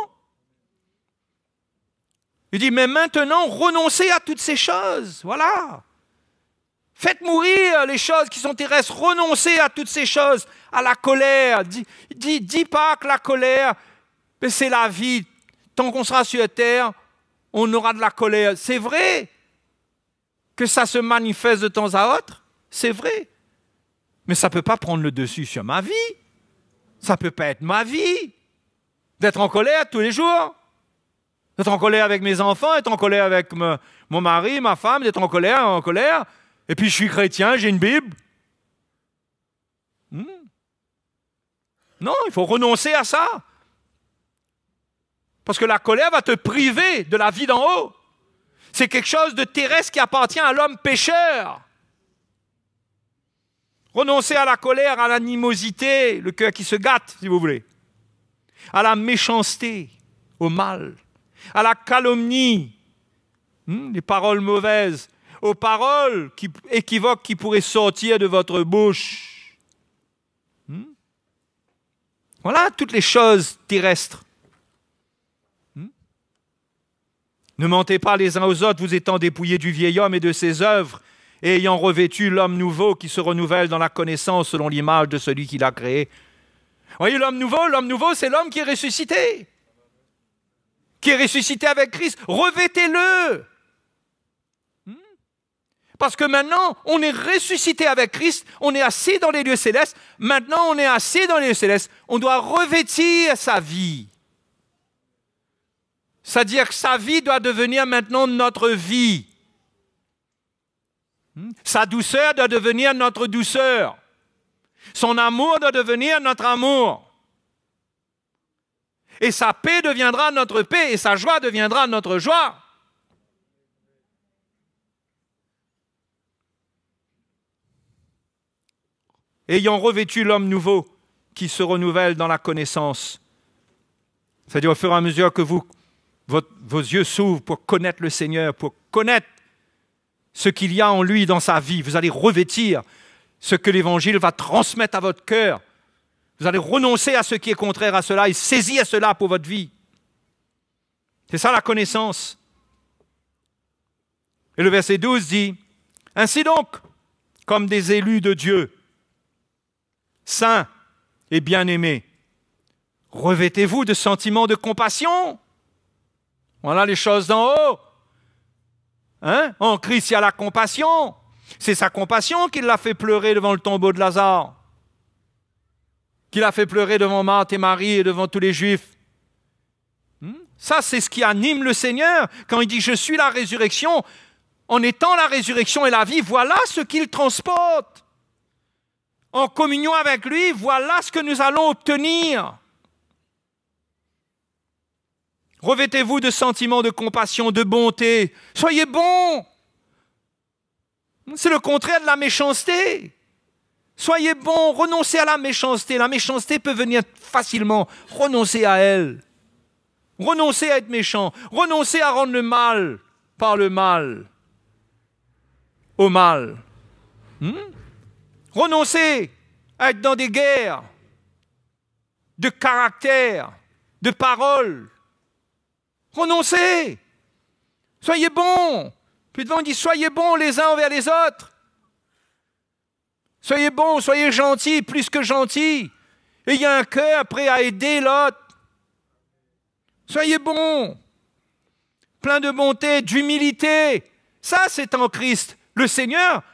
Il dit, mais maintenant, renoncez à toutes ces choses. Voilà. Faites mourir les choses qui sont terrestres. Renoncez à toutes ces choses, à la colère. Dis pas que la colère, c'est la vie. Tant qu'on sera sur terre, on aura de la colère. C'est vrai que ça se manifeste de temps à autre. C'est vrai. Mais ça ne peut pas prendre le dessus sur ma vie. Ça ne peut pas être ma vie. D'être en colère tous les jours. D'être en colère avec mes enfants, d'être en colère avec mon mari, ma femme, d'être en colère. Et puis je suis chrétien, j'ai une Bible. Non, il faut renoncer à ça. Parce que la colère va te priver de la vie d'en haut. C'est quelque chose de terrestre qui appartient à l'homme pécheur. Renoncer à la colère, à l'animosité, le cœur qui se gâte, si vous voulez, à la méchanceté, au mal, à la calomnie, les paroles mauvaises, aux paroles équivoques qui pourraient sortir de votre bouche. Voilà toutes les choses terrestres. Ne mentez pas les uns aux autres, vous étant dépouillés du vieil homme et de ses œuvres, et ayant revêtu l'homme nouveau qui se renouvelle dans la connaissance selon l'image de celui qui l'a créé. Vous voyez, l'homme nouveau, c'est l'homme qui est ressuscité. Qui est ressuscité avec Christ. Revêtez-le. Parce que maintenant, on est ressuscité avec Christ, on est assis dans les lieux célestes. Maintenant, on est assis dans les lieux célestes. On doit revêtir sa vie. C'est-à-dire que sa vie doit devenir maintenant notre vie. Sa douceur doit devenir notre douceur. Son amour doit devenir notre amour. Et sa paix deviendra notre paix et sa joie deviendra notre joie. Ayant revêtu l'homme nouveau qui se renouvelle dans la connaissance. C'est-à-dire au fur et à mesure que vos yeux s'ouvrent pour connaître le Seigneur, pour connaître ce qu'il y a en lui dans sa vie. Vous allez revêtir ce que l'Évangile va transmettre à votre cœur. Vous allez renoncer à ce qui est contraire à cela et saisir cela pour votre vie. C'est ça la connaissance. Et le verset 12 dit, « Ainsi donc, comme des élus de Dieu, saints et bien-aimés, revêtez-vous de sentiments de compassion. » Voilà les choses d'en haut. En Christ, il y a la compassion. C'est sa compassion qui l'a fait pleurer devant le tombeau de Lazare, qui l'a fait pleurer devant Marthe et Marie et devant tous les Juifs. Ça, c'est ce qui anime le Seigneur. Quand il dit « Je suis la résurrection », en étant la résurrection et la vie, voilà ce qu'il transporte. En communion avec lui, voilà ce que nous allons obtenir. Revêtez-vous de sentiments de compassion, de bonté. Soyez bons. C'est le contraire de la méchanceté. Soyez bons, renoncez à la méchanceté. La méchanceté peut venir facilement. Renoncez à elle. Renoncez à être méchant. Renoncez à rendre le mal par le mal au mal. Renoncez à être dans des guerres de caractère, de paroles. Renoncez. Soyez bons. Puis devant, il dit, soyez bons les uns envers les autres. Soyez bons, soyez gentils, plus que gentils. Ayez un cœur prêt à aider l'autre. Soyez bons. Plein de bonté, d'humilité. Ça, c'est en Christ. Le Seigneur,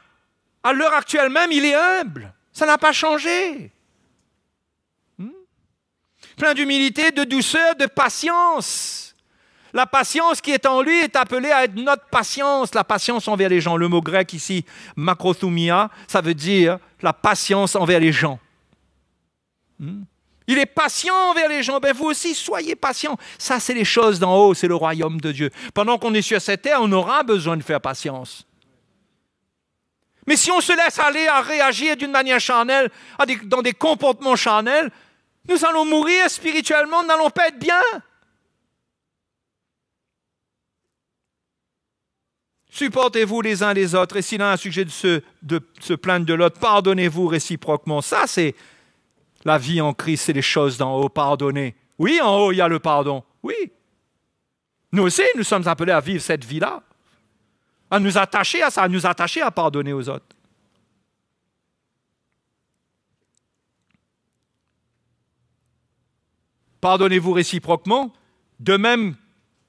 à l'heure actuelle même, il est humble. Ça n'a pas changé. Plein d'humilité, de douceur, de patience. La patience qui est en lui est appelée à être notre patience, la patience envers les gens. Le mot grec ici, makrothumia, ça veut dire la patience envers les gens. Il est patient envers les gens. Ben vous aussi, soyez patients. Ça, c'est les choses d'en haut, c'est le royaume de Dieu. Pendant qu'on est sur cette terre, on aura besoin de faire patience. Mais si on se laisse aller à réagir d'une manière charnelle, dans des comportements charnels, nous allons mourir spirituellement, nous n'allons pas être bien. Supportez-vous les uns les autres, et s'il a un sujet de se plaindre de l'autre, pardonnez-vous réciproquement. Ça, c'est la vie en Christ, c'est les choses d'en haut, pardonner. Oui, en haut, il y a le pardon. Oui. Nous aussi, nous sommes appelés à vivre cette vie-là, à nous attacher à ça, à nous attacher à pardonner aux autres. Pardonnez-vous réciproquement, de même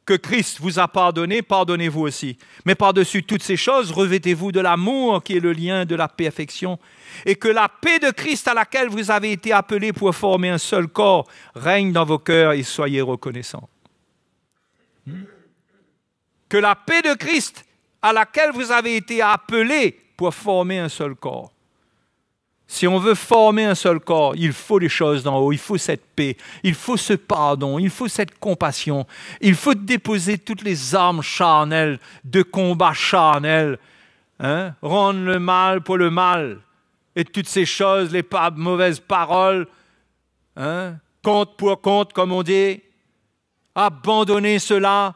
que Christ vous a pardonné, pardonnez-vous aussi. Mais par-dessus toutes ces choses, revêtez-vous de l'amour qui est le lien de la perfection, et que la paix de Christ à laquelle vous avez été appelés pour former un seul corps règne dans vos cœurs et soyez reconnaissants. Que la paix de Christ à laquelle vous avez été appelés pour former un seul corps. Si on veut former un seul corps, il faut les choses d'en haut, il faut cette paix, il faut ce pardon, il faut cette compassion, il faut déposer toutes les armes charnelles de combat charnel, hein? Rendre le mal pour le mal, et toutes ces choses, les mauvaises paroles, hein? Compte pour compte, comme on dit, abandonner cela,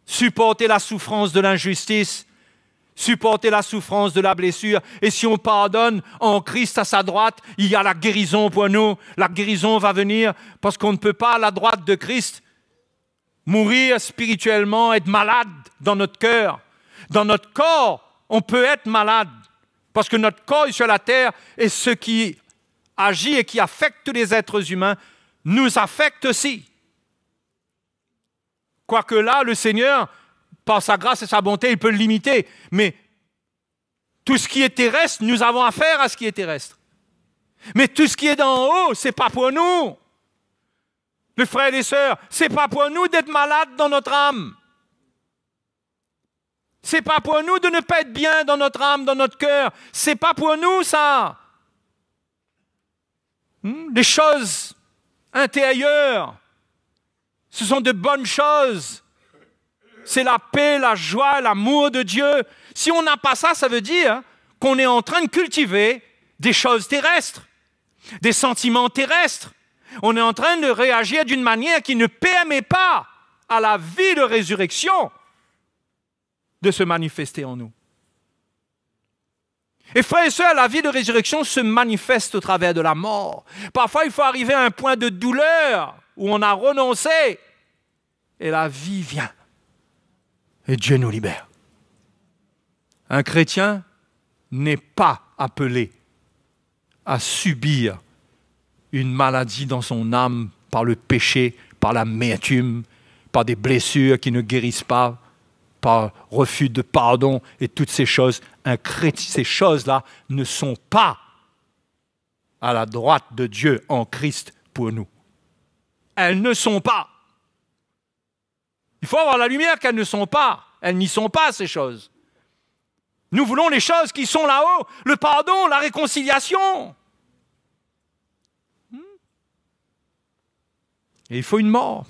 supporter la souffrance de l'injustice, supporter la souffrance de la blessure. Et si on pardonne en Christ à sa droite, il y a la guérison pour nous. La guérison va venir parce qu'on ne peut pas, à la droite de Christ, mourir spirituellement, être malade dans notre cœur. Dans notre corps, on peut être malade parce que notre corps est sur la terre et ce qui agit et qui affecte tous les êtres humains nous affecte aussi. Quoique là, le Seigneur, par sa grâce et sa bonté, il peut le limiter. Mais tout ce qui est terrestre, nous avons affaire à ce qui est terrestre. Mais tout ce qui est d'en haut, ce n'est pas pour nous. Les frères et les sœurs, ce n'est pas pour nous d'être malades dans notre âme. Ce n'est pas pour nous de ne pas être bien dans notre âme, dans notre cœur. Ce n'est pas pour nous, ça. Les choses intérieures, ce sont de bonnes choses. C'est la paix, la joie, l'amour de Dieu. Si on n'a pas ça, ça veut dire qu'on est en train de cultiver des choses terrestres, des sentiments terrestres. On est en train de réagir d'une manière qui ne permet pas à la vie de résurrection de se manifester en nous. Et frères et sœurs, la vie de résurrection se manifeste au travers de la mort. Parfois, il faut arriver à un point de douleur où on a renoncé et la vie vient. Et Dieu nous libère. Un chrétien n'est pas appelé à subir une maladie dans son âme par le péché, par l'amertume, par des blessures qui ne guérissent pas, par refus de pardon et toutes ces choses. Ces choses-là ne sont pas à la droite de Dieu en Christ pour nous. Elles ne sont pas. Il faut avoir la lumière qu'elles ne sont pas. Elles n'y sont pas, ces choses. Nous voulons les choses qui sont là-haut, le pardon, la réconciliation. Et il faut une mort.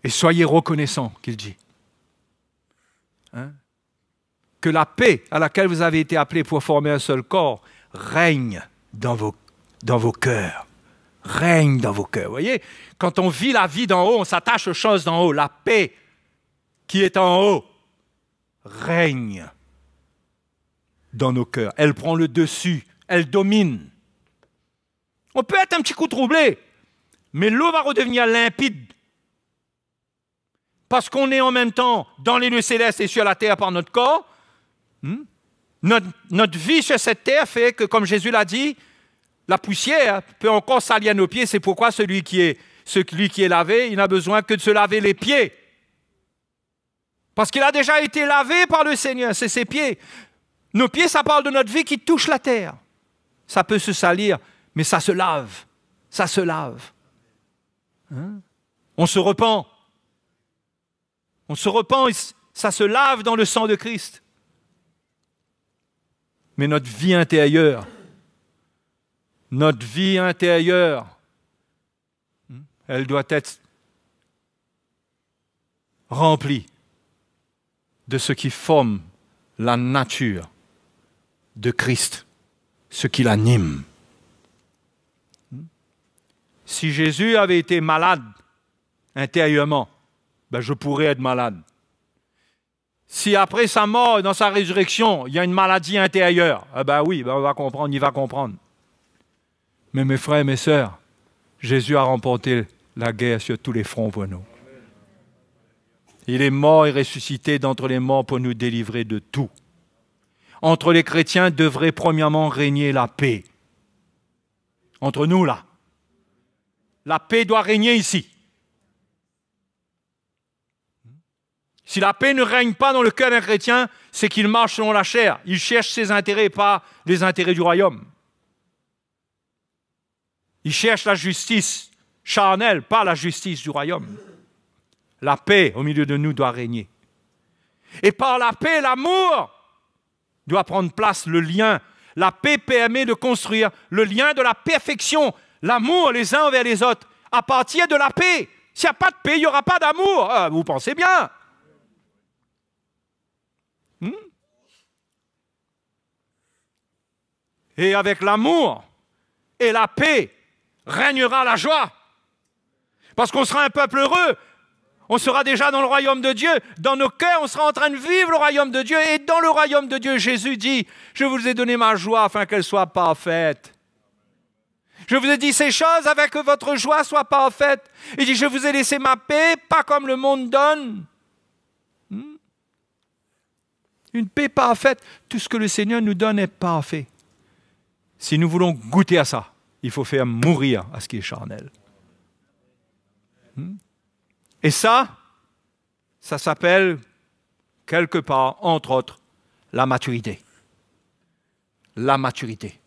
Et soyez reconnaissants, qu'il dit. Que la paix à laquelle vous avez été appelés pour former un seul corps règne dans vos cœurs. Règne dans vos cœurs. Vous voyez, quand on vit la vie d'en haut, on s'attache aux choses d'en haut. La paix qui est en haut règne dans nos cœurs. Elle prend le dessus, elle domine. On peut être un petit coup troublé, mais l'eau va redevenir limpide. Parce qu'on est en même temps dans les lieux célestes et sur la terre par notre corps. Notre vie sur cette terre fait que, comme Jésus l'a dit, la poussière peut encore salir nos pieds. C'est pourquoi celui qui est lavé, il n'a besoin que de se laver les pieds. Parce qu'il a déjà été lavé par le Seigneur, c'est ses pieds. Nos pieds, ça parle de notre vie qui touche la terre. Ça peut se salir, mais ça se lave. Ça se lave. On se repent. On se repent et ça se lave dans le sang de Christ. Mais notre vie intérieure, elle doit être remplie de ce qui forme la nature de Christ, ce qui l'anime. Si Jésus avait été malade intérieurement, je pourrais être malade. Si après sa mort et dans sa résurrection, il y a une maladie intérieure, oui, on va comprendre, il va comprendre. Mais mes frères et mes sœurs, Jésus a remporté la guerre sur tous les fronts pour nous. Il est mort et ressuscité d'entre les morts pour nous délivrer de tout. Entre les chrétiens devrait premièrement régner la paix. Entre nous, là. La paix doit régner ici. Si la paix ne règne pas dans le cœur d'un chrétien, c'est qu'il marche selon la chair. Il cherche ses intérêts, pas les intérêts du royaume. Il cherche la justice charnelle, pas la justice du royaume. la paix au milieu de nous doit régner. Et par la paix, l'amour doit prendre place, le lien. La paix permet de construire le lien de la perfection, l'amour les uns envers les autres, à partir de la paix. S'il n'y a pas de paix, il n'y aura pas d'amour. Vous pensez bien. Et avec l'amour et la paix, régnera la joie. Parce qu'on sera un peuple heureux. On sera déjà dans le royaume de Dieu. Dans nos cœurs, on sera en train de vivre le royaume de Dieu. Et dans le royaume de Dieu, Jésus dit, je vous ai donné ma joie afin qu'elle soit parfaite. Je vous ai dit ces choses afin que votre joie soit parfaite. Il dit, je vous ai laissé ma paix, pas comme le monde donne. Une paix parfaite. Tout ce que le Seigneur nous donne est parfait. Si nous voulons goûter à ça, il faut faire mourir à ce qui est charnel. Et ça s'appelle quelque part, entre autres, la maturité. La maturité.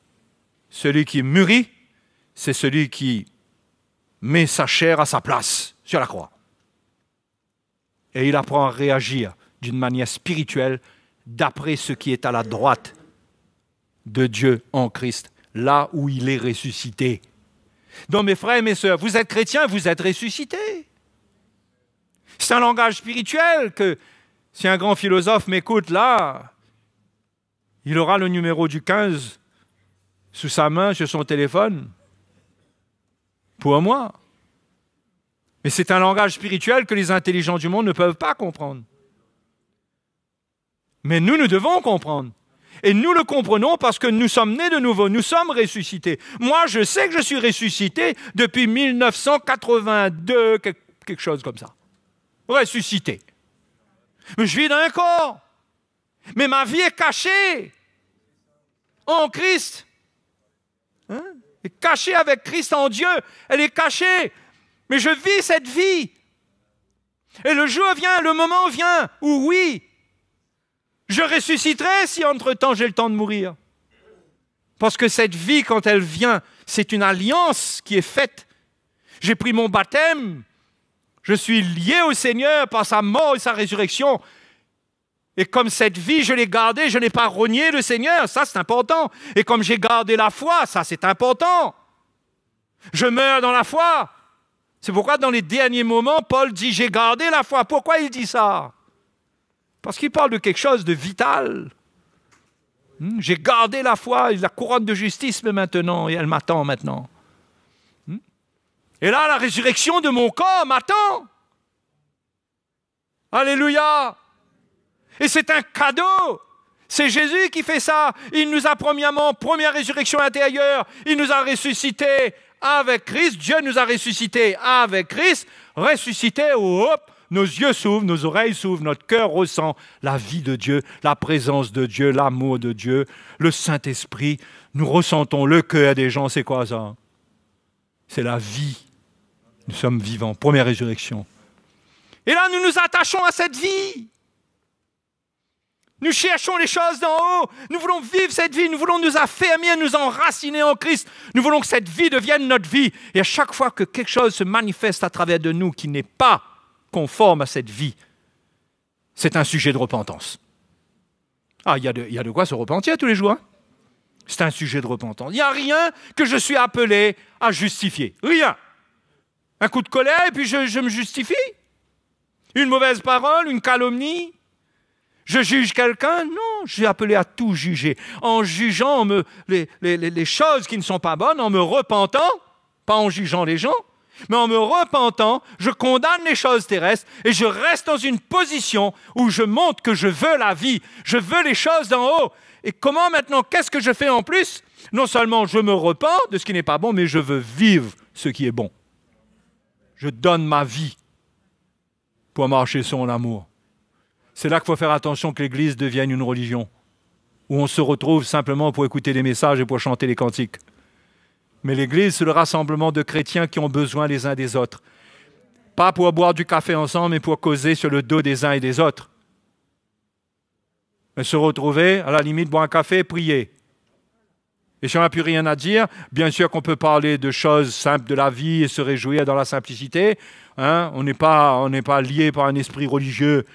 Celui qui mûrit, c'est celui qui met sa chair à sa place sur la croix. Et il apprend à réagir d'une manière spirituelle d'après ce qui est à la droite de Dieu en Christ, là où il est ressuscité. Donc mes frères et mes sœurs, vous êtes chrétiens, vous êtes ressuscités. C'est un langage spirituel que, si un grand philosophe m'écoute là, il aura le numéro du 15 sous sa main, sur son téléphone, pour moi. Mais c'est un langage spirituel que les intelligents du monde ne peuvent pas comprendre. Mais nous devons comprendre. Et nous le comprenons parce que nous sommes nés de nouveau, nous sommes ressuscités. Moi, je sais que je suis ressuscité depuis 1982, quelque chose comme ça. Ressuscité. Je vis dans un corps. Mais ma vie est cachée en Christ. Elle est cachée avec Christ en Dieu. Elle est cachée. Mais je vis cette vie. Et le jour vient, le moment vient où oui, je ressusciterai si entre-temps j'ai le temps de mourir. Parce que cette vie, quand elle vient, c'est une alliance qui est faite. J'ai pris mon baptême. Je suis lié au Seigneur par sa mort et sa résurrection. Et comme cette vie, je l'ai gardée, je n'ai pas renié le Seigneur. Ça, c'est important. Et comme j'ai gardé la foi, ça, c'est important. Je meurs dans la foi. C'est pourquoi dans les derniers moments, Paul dit « j'ai gardé la foi ». Pourquoi il dit ça? Parce qu'il parle de quelque chose de vital. J'ai gardé la foi, la couronne de justice maintenant, et elle m'attend maintenant. Et là, la résurrection de mon corps m'attend. Alléluia. Et c'est un cadeau. C'est Jésus qui fait ça. Il nous a premièrement, première résurrection intérieure, il nous a ressuscités avec Christ. Dieu nous a ressuscités avec Christ. Ressuscités, hop, nos yeux s'ouvrent, nos oreilles s'ouvrent, notre cœur ressent la vie de Dieu, la présence de Dieu, l'amour de Dieu, le Saint-Esprit. Nous ressentons le cœur des gens. C'est quoi ça? C'est la vie. Nous sommes vivants. Première résurrection. Et là, nous nous attachons à cette vie. Nous cherchons les choses d'en haut. Nous voulons vivre cette vie. Nous voulons nous affermir, nous enraciner en Christ. Nous voulons que cette vie devienne notre vie. Et à chaque fois que quelque chose se manifeste à travers de nous qui n'est pas conforme à cette vie, c'est un sujet de repentance. Ah, il y a de quoi se repentir tous les jours. Hein? C'est un sujet de repentance. Il n'y a rien que je suis appelé à justifier. Rien. Un coup de colère et puis je me justifie. Une mauvaise parole, une calomnie. Je juge quelqu'un? Non, je suis appelé à tout juger. En jugeant les choses qui ne sont pas bonnes, en me repentant, pas en jugeant les gens, mais en me repentant, je condamne les choses terrestres et je reste dans une position où je montre que je veux la vie, je veux les choses d'en haut. Et comment maintenant, qu'est-ce que je fais en plus? Non seulement je me repens de ce qui n'est pas bon, mais je veux vivre ce qui est bon. Je donne ma vie pour marcher sur l'amour. C'est là qu'il faut faire attention que l'Église devienne une religion, où on se retrouve simplement pour écouter des messages et pour chanter les cantiques. Mais l'Église, c'est le rassemblement de chrétiens qui ont besoin les uns des autres. Pas pour boire du café ensemble, mais pour causer sur le dos des uns et des autres. Mais se retrouver, à la limite, boire un café et prier. Et si on n'a plus rien à dire, bien sûr qu'on peut parler de choses simples de la vie et se réjouir dans la simplicité. Hein? On n'est pas lié par un esprit religieux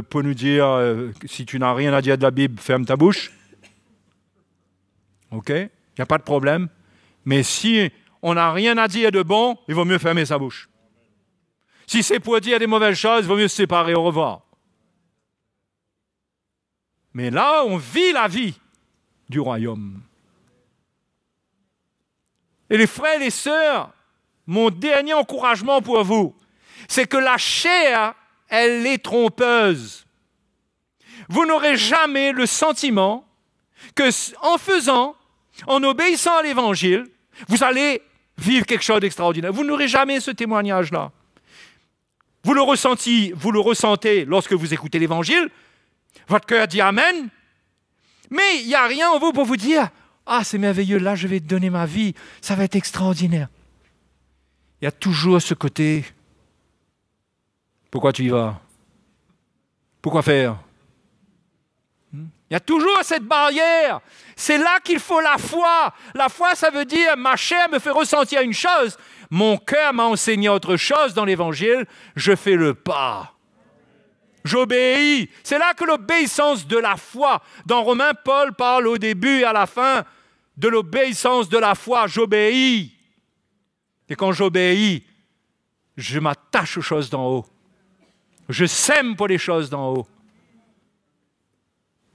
pour nous dire si tu n'as rien à dire de la Bible, ferme ta bouche. OK? Il n'y a pas de problème. Mais si on n'a rien à dire de bon, il vaut mieux fermer sa bouche. Si c'est pour dire des mauvaises choses, il vaut mieux se séparer. Au revoir. Mais là, on vit la vie du royaume. Et les frères et les sœurs, mon dernier encouragement pour vous, c'est que la chair, elle est trompeuse. Vous n'aurez jamais le sentiment que en obéissant à l'Évangile, vous allez vivre quelque chose d'extraordinaire. Vous n'aurez jamais ce témoignage-là. Vous le ressentez lorsque vous écoutez l'Évangile, votre cœur dit Amen, mais il n'y a rien en vous pour vous dire « Ah, c'est merveilleux, là je vais te donner ma vie, ça va être extraordinaire. » Il y a toujours ce côté « Pourquoi tu y vas? Pourquoi faire ?» Il y a toujours cette barrière. C'est là qu'il faut la foi. La foi, ça veut dire ma chair me fait ressentir une chose, mon cœur m'a enseigné autre chose dans l'Évangile, je fais le pas. J'obéis. C'est là que l'obéissance de la foi. Dans Romains, Paul parle au début et à la fin de l'obéissance de la foi. J'obéis. Et quand j'obéis, je m'attache aux choses d'en haut. Je sème pour les choses d'en haut.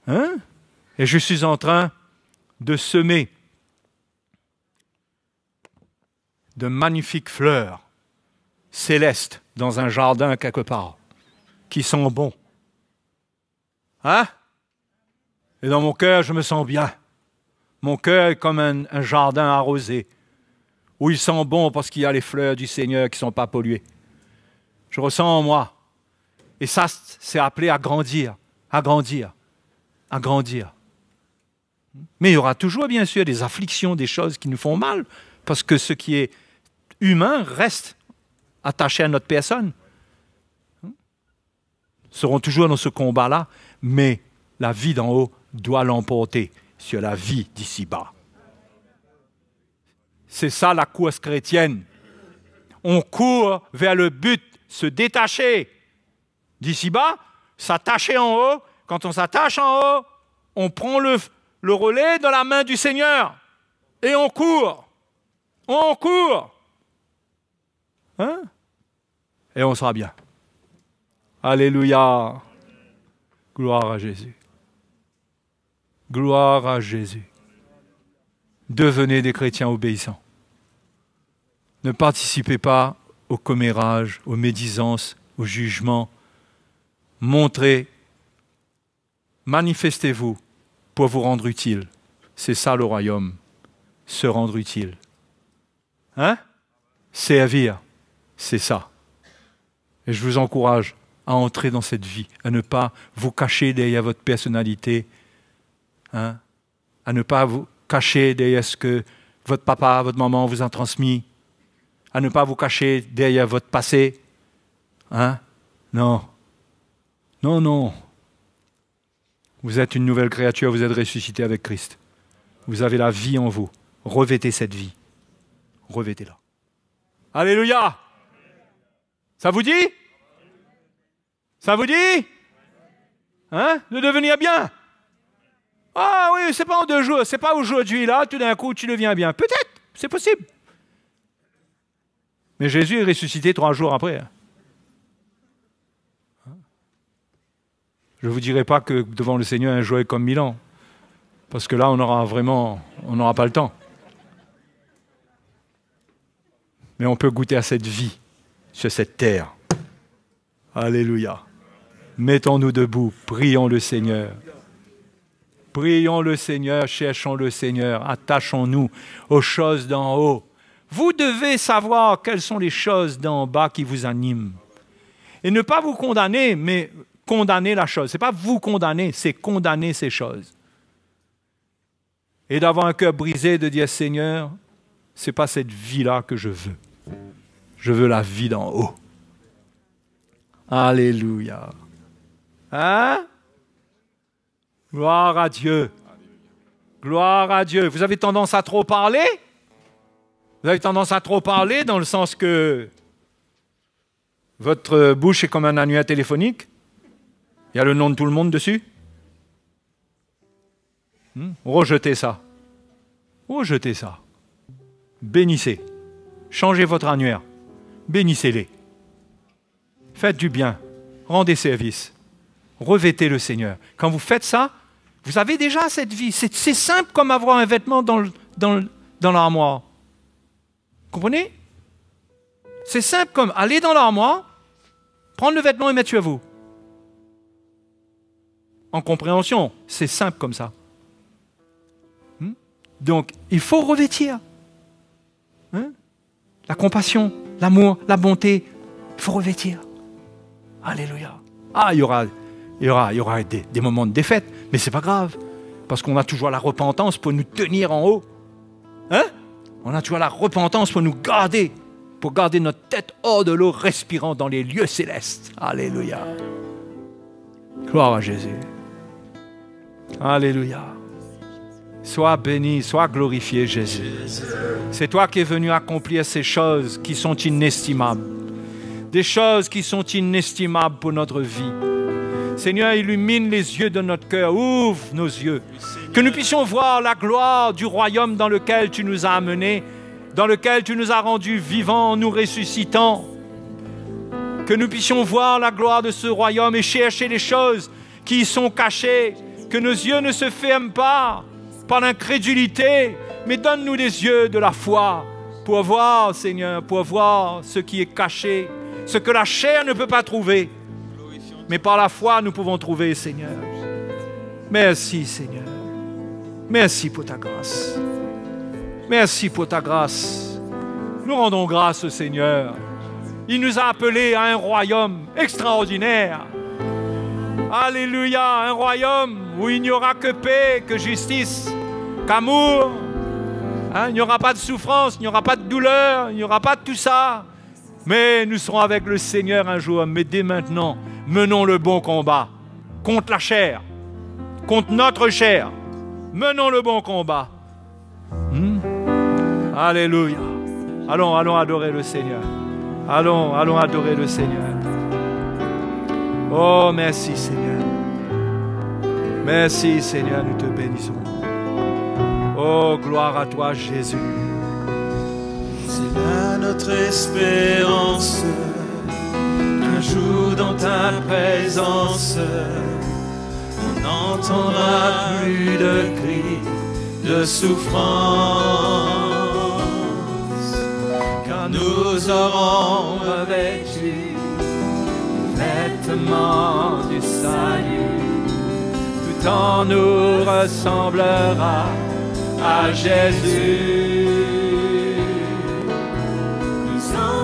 Hein? Et je suis en train de semer de magnifiques fleurs célestes dans un jardin quelque part, qui sont bons. Hein? Et dans mon cœur, je me sens bien. Mon cœur est comme un jardin arrosé, où il sent bon parce qu'il y a les fleurs du Seigneur qui ne sont pas polluées. Je ressens en moi. Et ça, c'est appelé à grandir, à grandir, à grandir. Mais il y aura toujours, bien sûr, des afflictions, des choses qui nous font mal, parce que ce qui est humain reste attaché à notre personne. Seront toujours dans ce combat-là, mais la vie d'en haut doit l'emporter sur la vie d'ici-bas. C'est ça la course chrétienne. On court vers le but, se détacher d'ici-bas, s'attacher en haut. Quand on s'attache en haut, on prend le relais dans la main du Seigneur et on court. On court. Hein? Et on sera bien. Alléluia. Gloire à Jésus. Gloire à Jésus. Devenez des chrétiens obéissants. Ne participez pas au commérage, aux médisances, au jugement. Montrez, manifestez-vous pour vous rendre utile. C'est ça le royaume, se rendre utile. Hein? Servir, c'est ça. Et je vous encourage à entrer dans cette vie, à ne pas vous cacher derrière votre personnalité, hein? À ne pas vous cacher derrière ce que votre papa, votre maman vous a transmis, à ne pas vous cacher derrière votre passé. Hein? Non. Non, non. Vous êtes une nouvelle créature, vous êtes ressuscité avec Christ. Vous avez la vie en vous. Revêtez cette vie. Revêtez-la. Alléluia! Ça vous dit? Ça vous dit? Hein? De devenir bien? Ah oui, c'est pas en 2 jours, c'est pas aujourd'hui, là, tout d'un coup, tu deviens bien. Peut-être, c'est possible. Mais Jésus est ressuscité 3 jours après. Je ne vous dirai pas que devant le Seigneur, un jour est comme 1000 ans. Parce que là, on n'aura pas le temps. Mais on peut goûter à cette vie, sur cette terre. Alléluia. Mettons-nous debout, prions le Seigneur. Prions le Seigneur, cherchons le Seigneur, attachons-nous aux choses d'en haut. Vous devez savoir quelles sont les choses d'en bas qui vous animent. Et ne pas vous condamner, mais condamner la chose. Ce n'est pas vous condamner, c'est condamner ces choses. Et d'avoir un cœur brisé, de dire, Seigneur, ce n'est pas cette vie-là que je veux. Je veux la vie d'en haut. Alléluia. Hein? Gloire à Dieu. Gloire à Dieu. Vous avez tendance à trop parler? Vous avez tendance à trop parler dans le sens que votre bouche est comme un annuaire téléphonique. Il y a le nom de tout le monde dessus. Rejetez ça. Rejetez ça. Bénissez. Changez votre annuaire. Bénissez-les. Faites du bien. Rendez service. Revêtez le Seigneur. Quand vous faites ça, vous avez déjà cette vie. C'est simple comme avoir un vêtement dans l'armoire. Comprenez? C'est simple comme aller dans l'armoire, prendre le vêtement et mettre sur vous. En compréhension, c'est simple comme ça. Donc, il faut revêtir. La compassion, l'amour, la bonté, il faut revêtir. Alléluia. Ah, il y aura des moments de défaite, mais ce n'est pas grave, parce qu'on a toujours la repentance pour nous tenir en haut. On a toujours la repentance pour nous garder, pour garder notre tête hors de l'eau, respirant dans les lieux célestes. Alléluia. Gloire à Jésus. Alléluia. Sois béni, sois glorifié, Jésus. C'est toi qui es venu accomplir ces choses qui sont inestimables. Des choses qui sont inestimables pour notre vie. Seigneur, illumine les yeux de notre cœur, ouvre nos yeux, que nous puissions voir la gloire du royaume dans lequel tu nous as amenés, dans lequel tu nous as rendus vivants en nous ressuscitant. Que nous puissions voir la gloire de ce royaume et chercher les choses qui y sont cachées, que nos yeux ne se ferment pas par l'incrédulité, mais donne-nous des yeux de la foi pour voir, Seigneur, pour voir ce qui est caché, ce que la chair ne peut pas trouver. Mais par la foi, nous pouvons trouver, Seigneur. Merci, Seigneur. Merci pour ta grâce. Merci pour ta grâce. Nous rendons grâce au Seigneur. Il nous a appelés à un royaume extraordinaire. Alléluia, un royaume où il n'y aura que paix, que justice, qu'amour. Il n'y aura pas de souffrance, il n'y aura pas de douleur, il n'y aura pas de tout ça. Mais nous serons avec le Seigneur un jour. Mais dès maintenant, menons le bon combat contre la chair, contre notre chair. Menons le bon combat. Alléluia. Allons adorer le Seigneur. Allons adorer le Seigneur. Oh, merci Seigneur. Merci Seigneur, nous te bénissons. Oh, gloire à toi Jésus. C'est là notre espérance, un jour dans ta présence, on n'entendra plus de cris de souffrance, car nous aurons revêtu les vêtements du salut, tout en nous ressemblera à Jésus.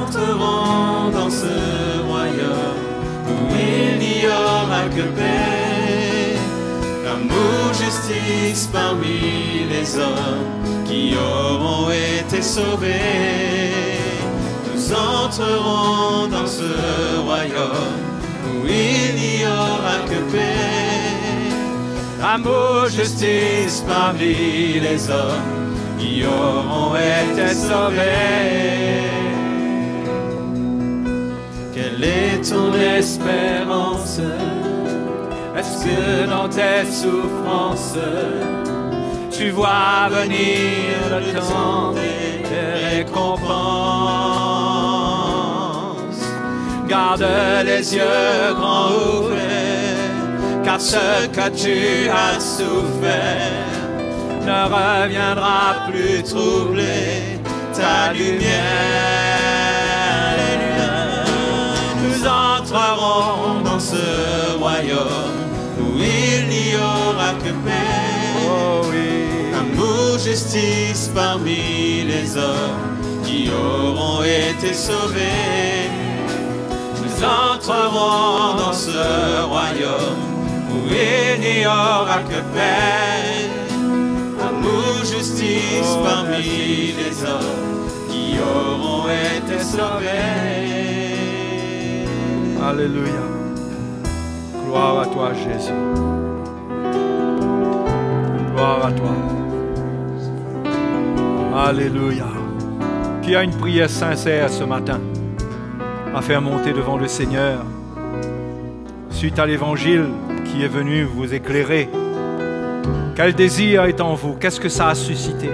Entrerons dans ce royaume où il n'y aura que paix, l'amour, justice parmi les hommes qui auront été sauvés. Nous entrerons dans ce royaume où il n'y aura que paix, l'amour, justice parmi les hommes qui auront été sauvés. Quelle est ton espérance? Est-ce que dans tes souffrances, tu vois venir le temps des récompenses? Garde les yeux grands ouverts, car ce que tu as souffert ne reviendra plus troubler ta lumière. Nous entrerons dans ce royaume où il n'y aura que paix, Oh oui. amour, justice parmi les hommes qui auront été sauvés. Nous entrerons dans ce royaume où il n'y aura que paix, amour, justice parmi les hommes qui auront été sauvés. Alléluia. Gloire à toi, Jésus. Gloire à toi. Alléluia. Qui a une prière sincère ce matin à faire monter devant le Seigneur suite à l'évangile qui est venu vous éclairer? Quel désir est en vous? Qu'est-ce que ça a suscité?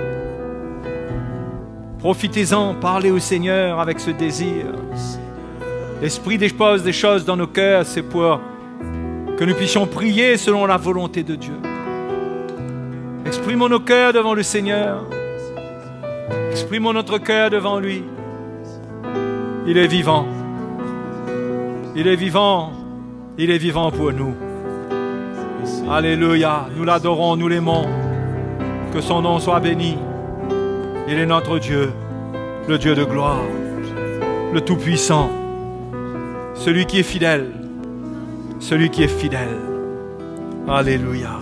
Profitez-en, parlez au Seigneur avec ce désir. L'Esprit dépose des choses dans nos cœurs, c'est pour que nous puissions prier selon la volonté de Dieu. Exprimons nos cœurs devant le Seigneur. Exprimons notre cœur devant lui. Il est vivant. Il est vivant. Il est vivant pour nous. Alléluia. Nous l'adorons, nous l'aimons. Que son nom soit béni. Il est notre Dieu, le Dieu de gloire, le Tout-Puissant, celui qui est fidèle, celui qui est fidèle. Alléluia.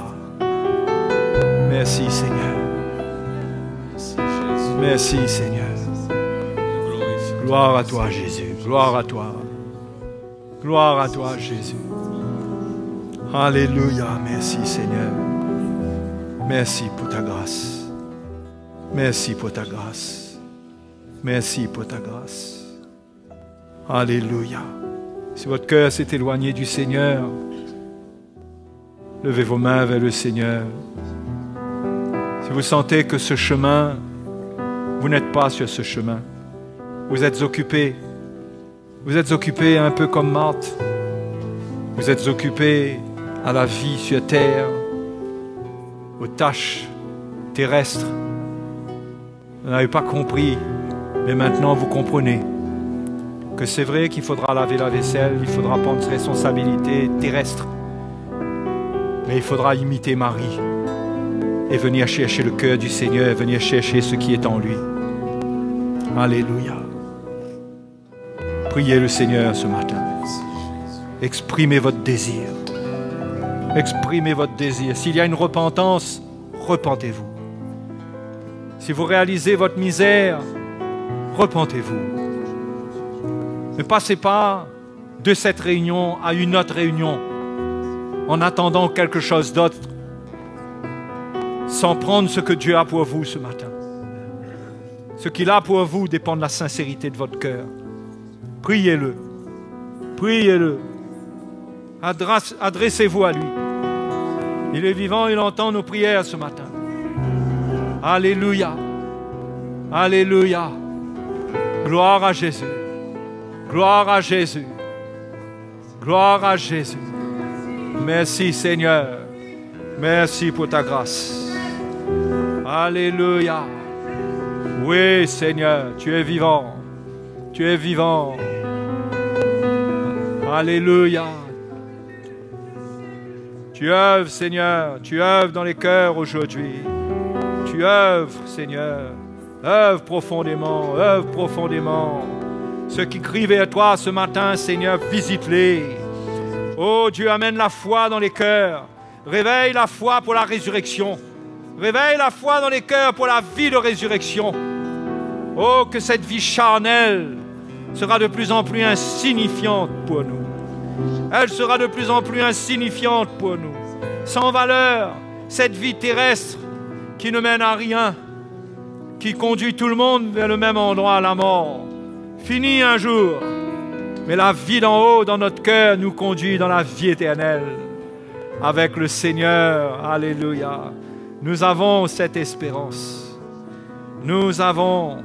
Merci Seigneur. Merci Seigneur. Gloire à toi Jésus. Gloire à toi. Gloire à toi Jésus. Alléluia. Merci Seigneur. Merci pour ta grâce. Merci pour ta grâce. Merci pour ta grâce. Alléluia. Si votre cœur s'est éloigné du Seigneur, levez vos mains vers le Seigneur. Si vous sentez que ce chemin, vous n'êtes pas sur ce chemin, vous êtes occupé un peu comme Marthe, vous êtes occupé à la vie sur terre, aux tâches terrestres, vous n'avez pas compris, mais maintenant vous comprenez que c'est vrai qu'il faudra laver la vaisselle, il faudra prendre ses responsabilités terrestres, mais il faudra imiter Marie et venir chercher le cœur du Seigneur, venir chercher ce qui est en lui. Alléluia. Priez le Seigneur ce matin. Exprimez votre désir. Exprimez votre désir. S'il y a une repentance, repentez-vous. Si vous réalisez votre misère, repentez-vous. Ne passez pas de cette réunion à une autre réunion en attendant quelque chose d'autre, sans prendre ce que Dieu a pour vous ce matin. Ce qu'il a pour vous dépend de la sincérité de votre cœur. Priez-le. Priez-le. Adressez-vous à lui. Il est vivant, il entend nos prières ce matin. Alléluia. Alléluia. Gloire à Jésus. Gloire à Jésus. Gloire à Jésus. Merci Seigneur. Merci pour ta grâce. Alléluia. Oui Seigneur, tu es vivant. Tu es vivant. Alléluia. Tu œuvres Seigneur. Tu œuvres dans les cœurs aujourd'hui. Tu œuvres, Seigneur. Œuvre profondément, œuvre profondément. Ceux qui crient vers toi ce matin, Seigneur, visite-les. Oh Dieu, amène la foi dans les cœurs. Réveille la foi pour la résurrection. Réveille la foi dans les cœurs pour la vie de résurrection. Oh, que cette vie charnelle sera de plus en plus insignifiante pour nous. Elle sera de plus en plus insignifiante pour nous. Sans valeur, cette vie terrestre qui ne mène à rien, qui conduit tout le monde vers le même endroit, à la mort. Fini un jour, mais la vie d'en haut dans notre cœur nous conduit dans la vie éternelle avec le Seigneur. Alléluia. Nous avons cette espérance. Nous avons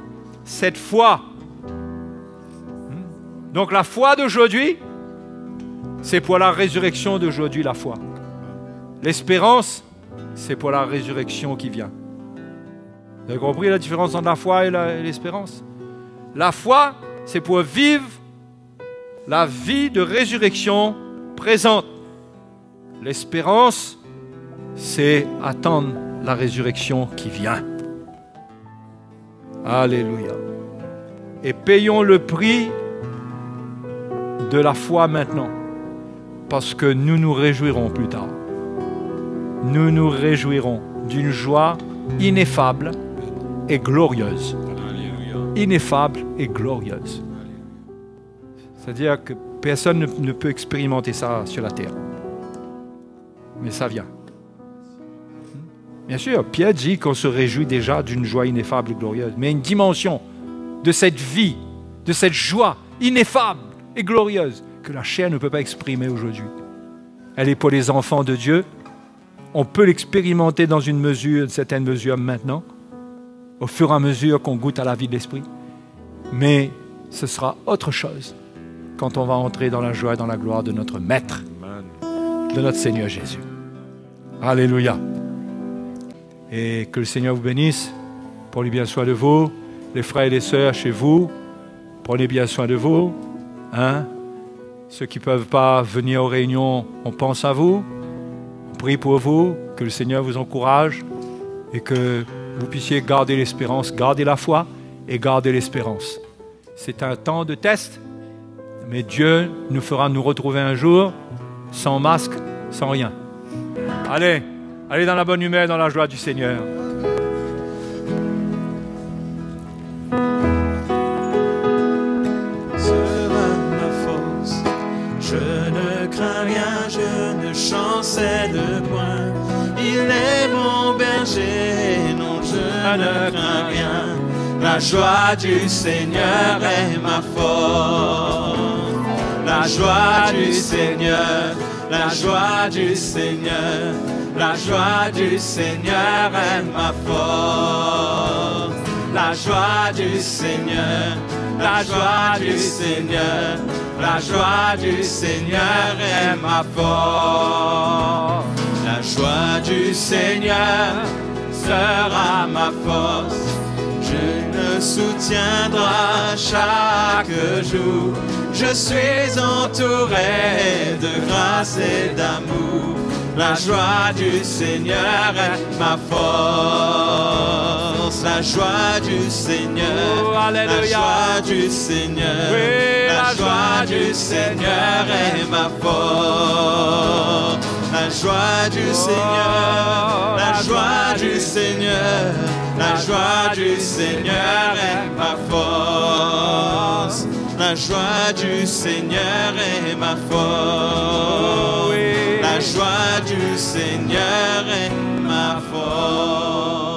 cette foi. Donc la foi d'aujourd'hui, c'est pour la résurrection d'aujourd'hui, la foi. L'espérance, c'est pour la résurrection qui vient. Vous avez compris la différence entre la foi et l'espérance? La foi, c'est pour vivre la vie de résurrection présente. L'espérance, c'est attendre la résurrection qui vient. Alléluia. Et payons le prix de la foi maintenant, parce que nous nous réjouirons plus tard. Nous nous réjouirons d'une joie ineffable et glorieuse. Ineffable et glorieuse. C'est-à-dire que personne ne peut expérimenter ça sur la terre. Mais ça vient. Bien sûr, Pierre dit qu'on se réjouit déjà d'une joie ineffable et glorieuse, mais une dimension de cette vie, de cette joie ineffable et glorieuse que la chair ne peut pas exprimer aujourd'hui. Elle est pour les enfants de Dieu. On peut l'expérimenter dans une certaine mesure maintenant, au fur et à mesure qu'on goûte à la vie de l'esprit. Mais ce sera autre chose quand on va entrer dans la joie et dans la gloire de notre Maître, de notre Seigneur Jésus. Alléluia. Et que le Seigneur vous bénisse. Prenez bien soin de vous. Les frères et les sœurs chez vous, prenez bien soin de vous. Hein? Ceux qui ne peuvent pas venir aux réunions, on pense à vous. On prie pour vous, que le Seigneur vous encourage et que vous puissiez garder l'espérance, garder la foi et garder l'espérance. C'est un temps de test, mais Dieu nous fera nous retrouver un jour sans masque, sans rien. Allez dans la bonne humeur, dans la joie du Seigneur. Je ne chancelle point. Il est mon berger, non je ne crains rien. La joie du Seigneur est ma force. La joie du Seigneur, la joie du Seigneur, la joie du Seigneur est ma force. La joie du Seigneur, la joie du Seigneur, la joie du Seigneur est ma force. La joie du Seigneur sera ma force. Je me soutiendrai chaque jour. Je suis entouré de grâce et d'amour. La joie du Seigneur est ma force. La joie du Seigneur, la joie du Seigneur, oui, la joie du Seigneur est ma force. La joie du Seigneur, la joie du Seigneur, la joie du Seigneur est ma force. La joie du Seigneur est ma force. La joie du Seigneur est ma force.